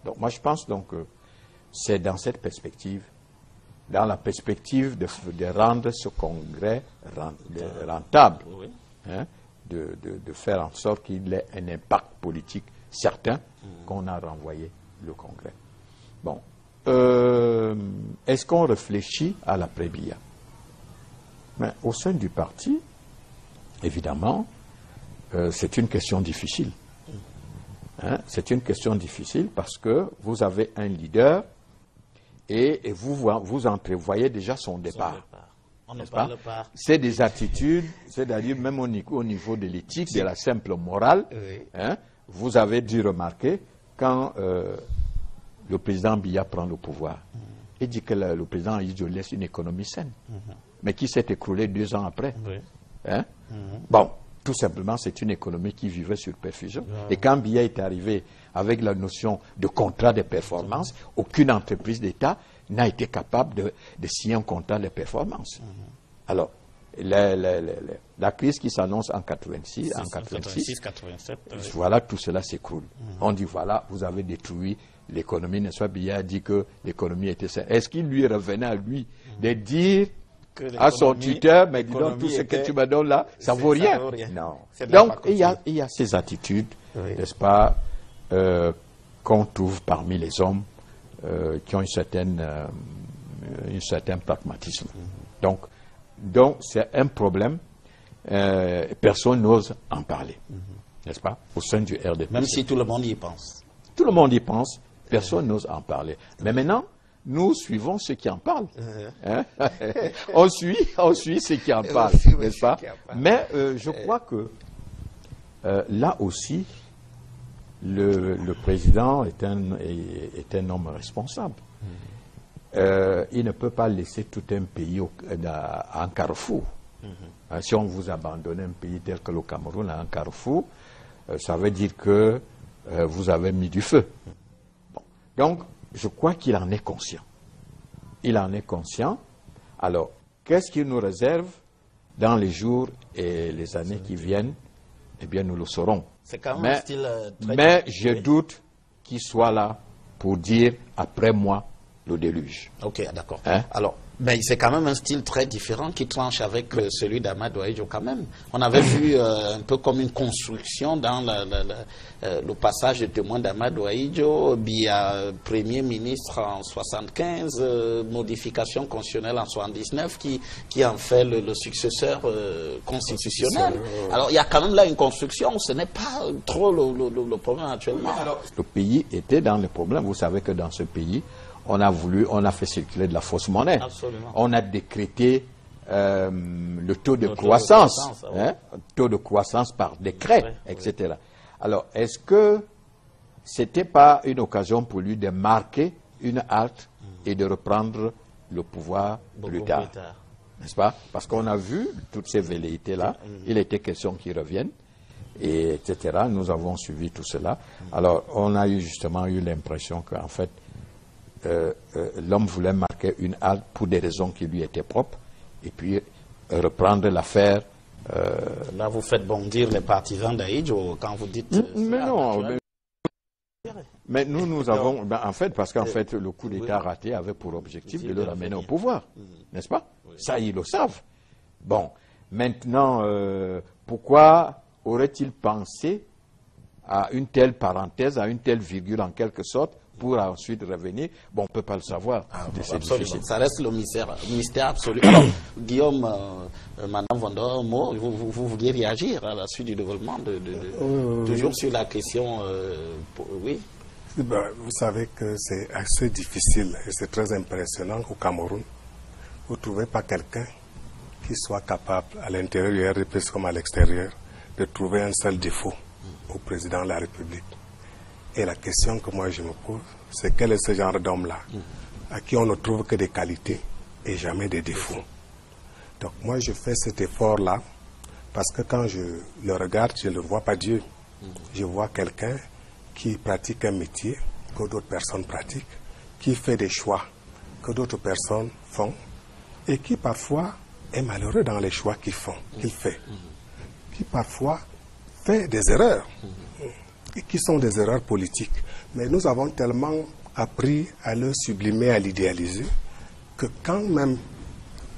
Donc moi je pense donc que c'est dans cette perspective, dans la perspective de rendre ce congrès rentable, de faire en sorte qu'il ait un impact politique certain, qu'on a renvoyé le congrès. Bon. Est-ce qu'on réfléchit à l'après-Biya? Mais au sein du parti, évidemment, c'est une question difficile. C'est une question difficile parce que vous avez un leader et vous entrevoyez déjà son départ. On ne parle pas. C'est des attitudes, c'est-à-dire même au niveau de l'éthique, de la simple morale. Oui. Hein, vous avez dû remarquer quand le président Biya prend le pouvoir, il dit que le président Ahidjo laisse une économie saine, mais qui s'est écroulée 2 ans après. Oui. Hein? Bon, tout simplement, c'est une économie qui vivait sur perfusion. Et quand Biya est arrivé avec la notion de contrat de performance, aucune entreprise d'État n'a été capable de signer un contrat de performance. Alors, la crise qui s'annonce en 86, en 86, 87, voilà, tout cela s'écroule. On dit, voilà, vous avez détruit l'économie, n'est-ce pas? Biya a dit que l'économie était saine. Est-ce qu'il lui revenait à lui de dire à son tuteur, mais dis donc, tout ce que tu me donnes là, ça vaut rien. Non. Donc, il y a ces attitudes, n'est-ce pas, qu'on trouve parmi les hommes qui ont un certain pragmatisme. Donc c'est un problème, personne n'ose en parler, n'est-ce pas, au sein du RDP. Même si tout le monde y pense. Tout le monde y pense, personne n'ose en parler. Mais maintenant, nous suivons ceux qui en parlent. Hein? on suit ceux qui en parlent, n'est-ce pas? Mais je crois que là aussi, le président est un homme responsable. Il ne peut pas laisser tout un pays en carrefour. Si on vous abandonne un pays tel que le Cameroun en carrefour, ça veut dire que vous avez mis du feu. Bon. Donc, je crois qu'il en est conscient. Il en est conscient. Alors, qu'est-ce qu'il nous réserve dans les jours et les années qui viennent? Eh bien, nous le saurons. C'est quand même un style très... Mais je doute qu'il soit là pour dire « après moi, le déluge ». Ok, d'accord. Hein? Alors, mais c'est quand même un style très différent qui tranche avec celui d'Amadou Ahidjo quand même. On avait vu un peu comme une construction dans le passage de témoin d'Amadou Ahidjo, Biya Premier ministre en 75, modification constitutionnelle en 79, qui en fait le successeur constitutionnel. Alors, il y a quand même là une construction, ce n'est pas trop le problème actuellement. Alors, le pays était dans le problème. Vous savez que dans ce pays, on a fait circuler de la fausse monnaie. Absolument. On a décrété le taux de croissance, taux de croissance par décret, etc. Alors, est-ce que c'était pas une occasion pour lui de marquer une halte et de reprendre le pouvoir plus tard. N'est-ce pas? Parce qu'on a vu toutes ces velléités-là, il était question qu'ils reviennent, et etc. Nous avons suivi tout cela. Alors, on a justement eu l'impression qu'en fait, l'homme voulait marquer une halte pour des raisons qui lui étaient propres, et puis reprendre l'affaire. Là, vous faites bondir les partisans d'Ahidjo quand vous dites... mais non, mais nous avons... en fait, parce qu'en fait, le coup d'État raté avait pour objectif de le ramener au pouvoir, n'est-ce pas? Ça, ils le savent. Bon, maintenant, pourquoi aurait-il pensé à une telle parenthèse, à une telle virgule en quelque sorte, pour ensuite revenir? Bon, on ne peut pas le savoir. Ça reste le mystère absolu. Alors, Guillaume, Madame Vondor, vous vouliez réagir à la suite du développement toujours sur la question, oui. Vous savez que c'est assez difficile et c'est très impressionnant qu'au Cameroun, vous ne trouvez pas quelqu'un qui soit capable, à l'intérieur du RDP comme à l'extérieur, de trouver un seul défaut au président de la République. Et la question que moi je me pose, c'est quel est ce genre d'homme-là, à qui on ne trouve que des qualités et jamais des défauts. Donc moi je fais cet effort-là, parce que quand je le regarde, je ne vois pas Dieu. Je vois quelqu'un qui pratique un métier que d'autres personnes pratiquent, qui fait des choix que d'autres personnes font, et qui parfois est malheureux dans les choix qu'il fait, qui parfois fait des erreurs. Et qui sont des erreurs politiques. Mais nous avons tellement appris à le sublimer, à l'idéaliser, que quand même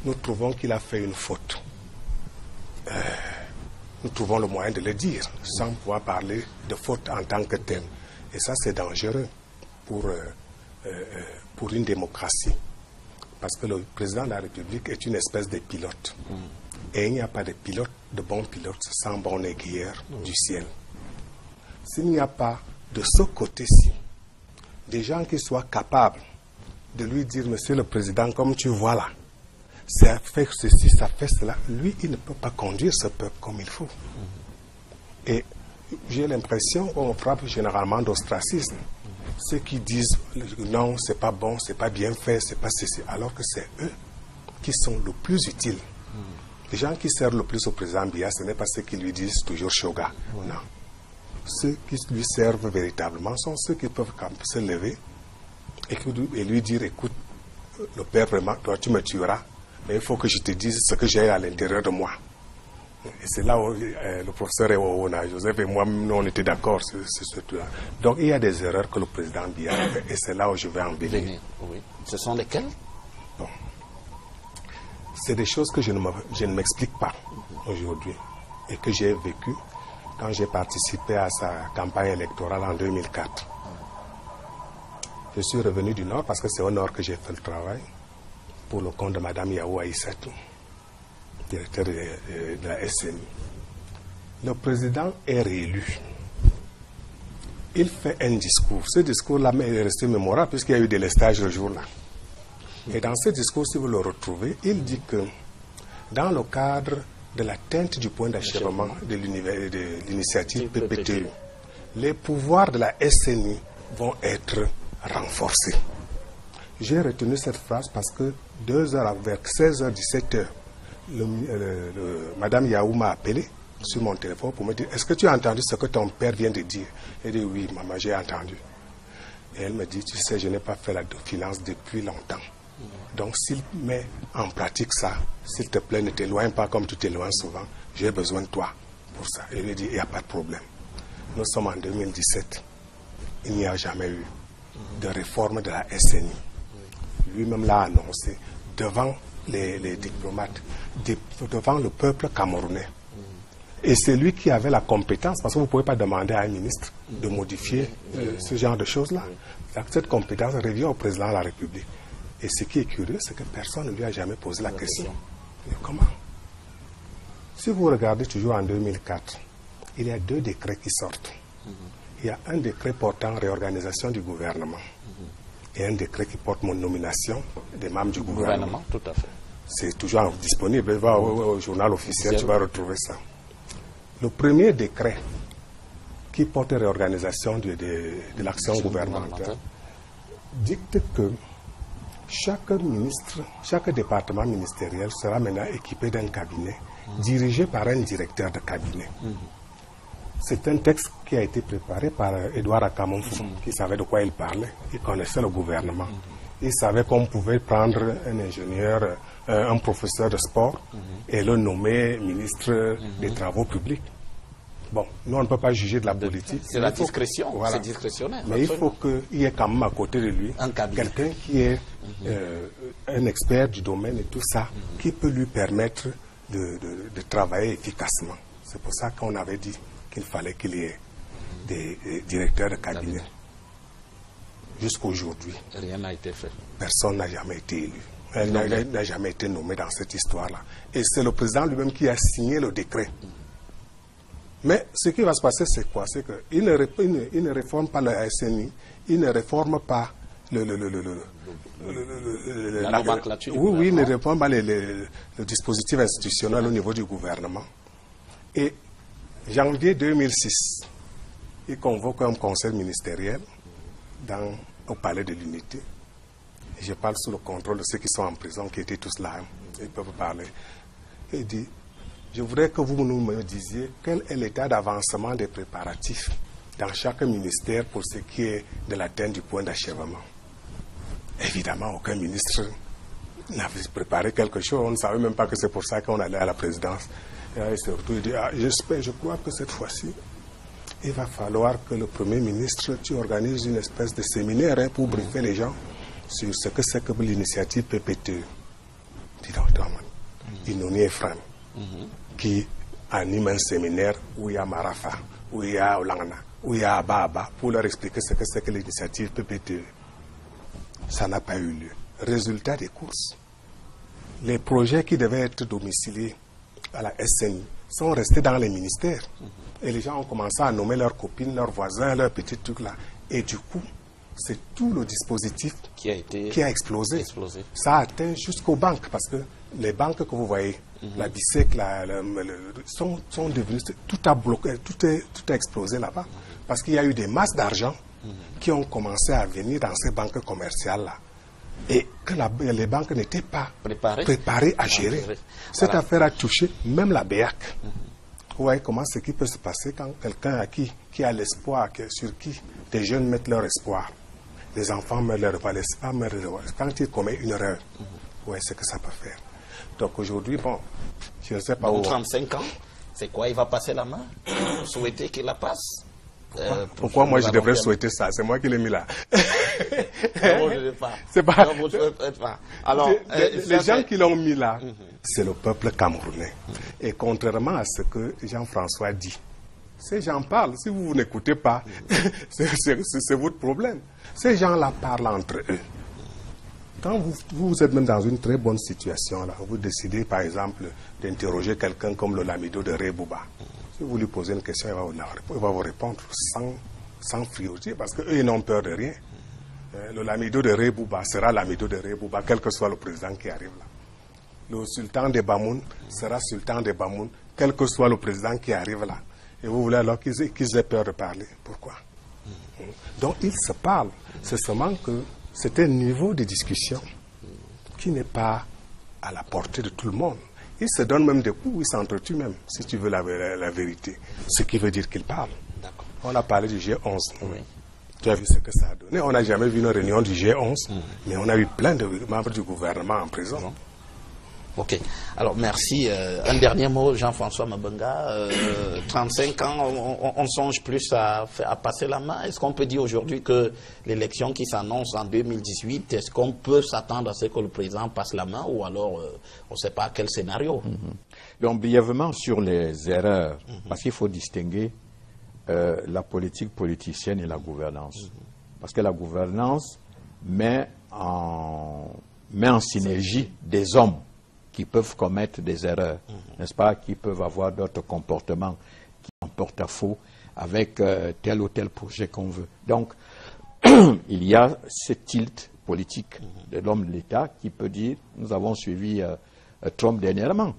nous trouvons qu'il a fait une faute, nous trouvons le moyen de le dire, sans pouvoir parler de faute en tant que telle. Et ça, c'est dangereux pour une démocratie. Parce que le président de la République est une espèce de pilote. Et il n'y a pas de bons pilotes sans bon aiguilleur du ciel. S'il n'y a pas de ce côté-ci des gens qui soient capables de lui dire, Monsieur le Président, comme tu vois là, ça fait ceci, ça fait cela. Lui, il ne peut pas conduire ce peuple comme il faut. Et j'ai l'impression qu'on frappe généralement d'ostracisme. Ceux qui disent non, c'est pas bon, c'est pas bien fait, c'est pas ceci, alors que c'est eux qui sont le plus utiles. Les gens qui servent le plus au président Biya, ce n'est pas ceux qui lui disent toujours Shoga. Non. Ceux qui lui servent véritablement sont ceux qui peuvent se lever et lui dire, écoute, le père vraiment, toi tu me tueras, mais il faut que je te dise ce que j'ai à l'intérieur de moi. Et c'est là où le professeur Joseph et moi, nous, on était d'accord sur ce truc-là. Donc il y a des erreurs que le président Biya a fait, et c'est là où je vais en venir. Oui. Ce sont lesquelles? Bon. C'est des choses que je ne m'explique pas aujourd'hui et que j'ai vécues quand j'ai participé à sa campagne électorale en 2004. Je suis revenu du Nord parce que c'est au Nord que j'ai fait le travail pour le compte de Mme Yahou Aïssatou, directeur de la SNI. Le président est réélu. Il fait un discours. Ce discours-là est resté mémorable puisqu'il y a eu des lestages le jour-là. Et dans ce discours, si vous le retrouvez, il dit que dans le cadre de l'atteinte du point d'achèvement de l'initiative PPTU, les pouvoirs de la SNI vont être renforcés. J'ai retenu cette phrase parce que 2 heures, vers 16h, 17h, Madame Yahou m'a appelé sur mon téléphone pour me dire, est-ce que tu as entendu ce que ton père vient de dire? J'ai dit, oui, maman, j'ai entendu. Et elle me dit, tu sais, je n'ai pas fait la finance depuis longtemps. Donc, s'il met en pratique ça, s'il te plaît, ne t'éloigne pas comme tu t'éloignes souvent. J'ai besoin de toi pour ça. Et il lui dit, il n'y a pas de problème. Nous sommes en 2017. Il n'y a jamais eu de réforme de la SNI. Lui-même l'a annoncé devant les diplomates, devant le peuple camerounais. Et c'est lui qui avait la compétence, parce que vous ne pouvez pas demander à un ministre de modifier ce genre de choses-là. Cette compétence revient au président de la République. Et ce qui est curieux, c'est que personne ne lui a jamais posé la question. Mais comment? Si vous regardez toujours en 2004, il y a 2 décrets qui sortent. Il y a un décret portant réorganisation du gouvernement et un décret qui porte mon nomination des membres du gouvernement. Tout à fait. C'est toujours disponible. Va au journal officiel, tu vas retrouver ça. Le premier décret qui porte réorganisation de l'action gouvernementale dicte que chaque ministre, chaque département ministériel sera maintenant équipé d'un cabinet dirigé par un directeur de cabinet. C'est un texte qui a été préparé par Edouard Akamonfou, qui savait de quoi il parlait. Il connaissait le gouvernement. Il savait qu'on pouvait prendre un ingénieur, un professeur de sport et le nommer ministre des Travaux publics. Bon, nous, on ne peut pas juger de la politique. C'est la discrétion, voilà. C'est discrétionnaire. Mais il faut qu'il y ait quand même à côté de lui quelqu'un qui est un expert du domaine et tout ça, qui peut lui permettre de travailler efficacement. C'est pour ça qu'on avait dit qu'il fallait qu'il y ait des directeurs de cabinet. Jusqu'aujourd'hui, rien n'a été fait. Personne n'a jamais été élu. Elle n'a jamais été nommé dans cette histoire-là. Et c'est le président lui-même qui a signé le décret. Mais ce qui va se passer, c'est quoi? C'est qu'il ne réforme pas la SNI, il ne réforme pas la nomenclature. Oui, il ne réforme pas le dispositif institutionnel au niveau du gouvernement. Et janvier 2006, il convoque un conseil ministériel au palais de l'Unité. Je parle sous le contrôle de ceux qui sont en prison, qui étaient tous là. Ils peuvent parler. Et il dit, je voudrais que vous me disiez quel est l'état d'avancement des préparatifs dans chaque ministère pour ce qui est de l'atteinte du point d'achèvement. Évidemment, aucun ministre n'avait préparé quelque chose. On ne savait même pas que c'est pour ça qu'on allait à la présidence. Et surtout, il dit, je crois que cette fois-ci, il va falloir que le Premier ministre, tu organises une espèce de séminaire pour briefer les gens sur ce que c'est que l'initiative PPTE. Dis donc, Inoni Ephraim, qui anime un séminaire où il y a Marafa, où il y a Olangana, où il y a Ababa, pour leur expliquer ce que c'est que l'initiative PPTE. Ça n'a pas eu lieu. Résultat des courses. Les projets qui devaient être domiciliés à la SNI sont restés dans les ministères. Et les gens ont commencé à nommer leurs copines, leurs voisins, leurs petits trucs là. Et du coup, c'est tout le dispositif qui a explosé. Ça a atteint jusqu'aux banques, parce que les banques que vous voyez, la BICEC, sont devenues, tout a bloqué, tout a explosé là-bas, parce qu'il y a eu des masses d'argent qui ont commencé à venir dans ces banques commerciales-là, et que les banques n'étaient pas préparées à gérer. Cette affaire a touché même la BEAC. Vous voyez comment ce qui peut se passer quand quelqu'un qui a l'espoir, sur qui des jeunes mettent leur espoir. Les enfants meurent leur espoir, quand ils commettent une erreur, vous voyez ce que ça peut faire. Donc aujourd'hui, bon, je ne sais pas où... 35 ans, c'est quoi? Il va passer la main? Vous souhaitez qu'il la passe? Pourquoi moi je devrais souhaiter ça? C'est moi qui l'ai mis là. Non, je ne sais pas. C'est pas... Non, vous ne pas. Alors, les gens qui l'ont mis là, c'est le peuple camerounais. Et contrairement à ce que Jean-François dit, ces gens parlent. Si vous n'écoutez pas, c'est votre problème. Ces gens-là parlent entre eux. Quand vous êtes même dans une très bonne situation, là, vous décidez par exemple d'interroger quelqu'un comme le Lamido de Rebouba. Si vous lui posez une question, il va vous répondre sans friosité, parce qu'eux, ils n'ont peur de rien. Le Lamido de Rebouba sera Lamido de Rebouba, quel que soit le président qui arrive là. Le sultan de Bamoun sera sultan de Bamoun, quel que soit le président qui arrive là. Et vous voulez alors qu'ils aient peur de parler. Pourquoi? Donc ils se parlent. C'est seulement que c'est un niveau de discussion qui n'est pas à la portée de tout le monde. Ils se donnent même des coups, ils s'entretuent même, si tu veux la vérité. Ce qui veut dire qu'ils parlent. On a parlé du G11. Oui. Tu as vu ce que ça a donné. On n'a jamais vu une réunion du G11, mais on a eu plein de membres du gouvernement en prison. Ok. Alors, merci. Un dernier mot, Jean-François Mabenga. 35 ans, on songe plus à passer la main. Est-ce qu'on peut dire aujourd'hui que l'élection qui s'annonce en 2018, est-ce qu'on peut s'attendre à ce que le président passe la main, ou alors on ne sait pas quel scénario? Donc, brièvement sur les erreurs, parce qu'il faut distinguer la politique politicienne et la gouvernance. Parce que la gouvernance met en synergie des hommes qui peuvent commettre des erreurs, n'est-ce pas, qui peuvent avoir d'autres comportements qui en portent à faux avec tel ou tel projet qu'on veut. Donc, il y a ce tilt politique de l'homme de l'État qui peut dire, nous avons suivi Trump dernièrement.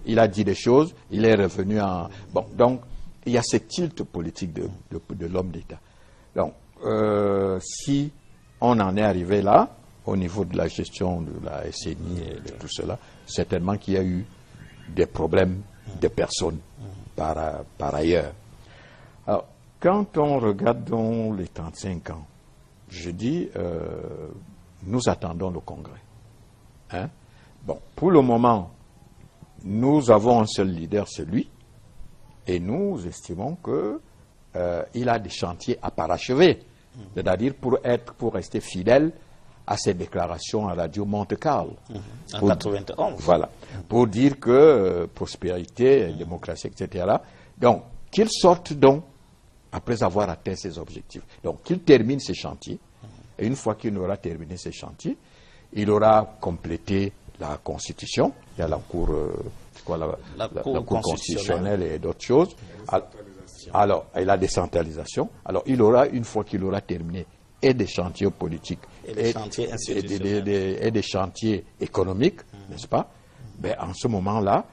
Il a dit des choses, il est revenu en... Bon, donc, il y a ce tilt politique de l'homme d'État. Donc, si on en est arrivé là, au niveau de la gestion de la SNI et de tout cela, certainement qu'il y a eu des problèmes de personnes par ailleurs. Alors, quand on regarde dans les 35 ans, je dis, nous attendons le Congrès. Hein? Bon, pour le moment, nous avons un seul leader, c'est lui, et nous estimons qu'il a des chantiers à parachever, c'est-à-dire pour rester fidèle à ses déclarations à Radio Monte-Carlo. En 91. Voilà. Pour dire que prospérité, démocratie, etc. Donc, qu'il sorte donc, après avoir atteint ses objectifs. Donc, qu'il termine ses chantiers. Et une fois qu'il aura terminé ses chantiers, il aura complété la Constitution. Il y a la Cour, la cour constitutionnelle et d'autres choses. Alors, et la décentralisation. Alors, il aura, une fois qu'il aura terminé, et des chantiers politiques, et des chantiers institutionnels, et des chantiers économiques, n'est-ce pas? Ben, en ce moment-là,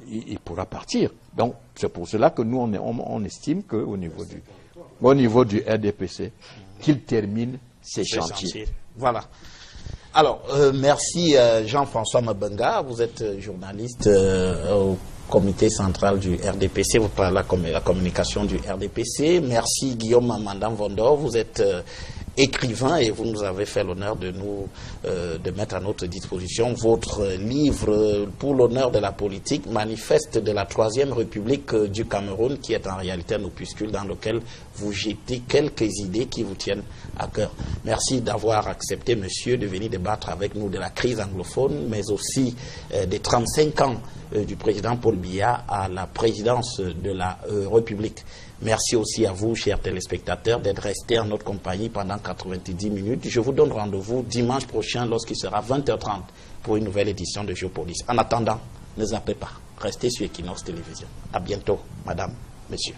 il pourra partir. Donc, c'est pour cela que nous, on estime qu'au niveau du RDPC, qu'il termine ses chantiers. Voilà. Alors, merci Jean-François Mabenga. Vous êtes journaliste au comité central du RDPC, vous parlez de la communication du RDPC. Merci Guillaume Mandam Vondor, vous êtes écrivain et vous nous avez fait l'honneur de mettre à notre disposition votre livre pour l'honneur de la politique, manifeste de la Troisième République du Cameroun, qui est en réalité un opuscule dans lequel vous jetez quelques idées qui vous tiennent à cœur. Merci d'avoir accepté, monsieur, de venir débattre avec nous de la crise anglophone, mais aussi des 35 ans du président Paul Biya à la présidence de la République. Merci aussi à vous, chers téléspectateurs, d'être restés en notre compagnie pendant 90 minutes. Je vous donne rendez-vous dimanche prochain lorsqu'il sera 20h30 pour une nouvelle édition de Géopolis. En attendant, ne zappez pas. Restez sur Equinox Télévision. À bientôt, madame, monsieur.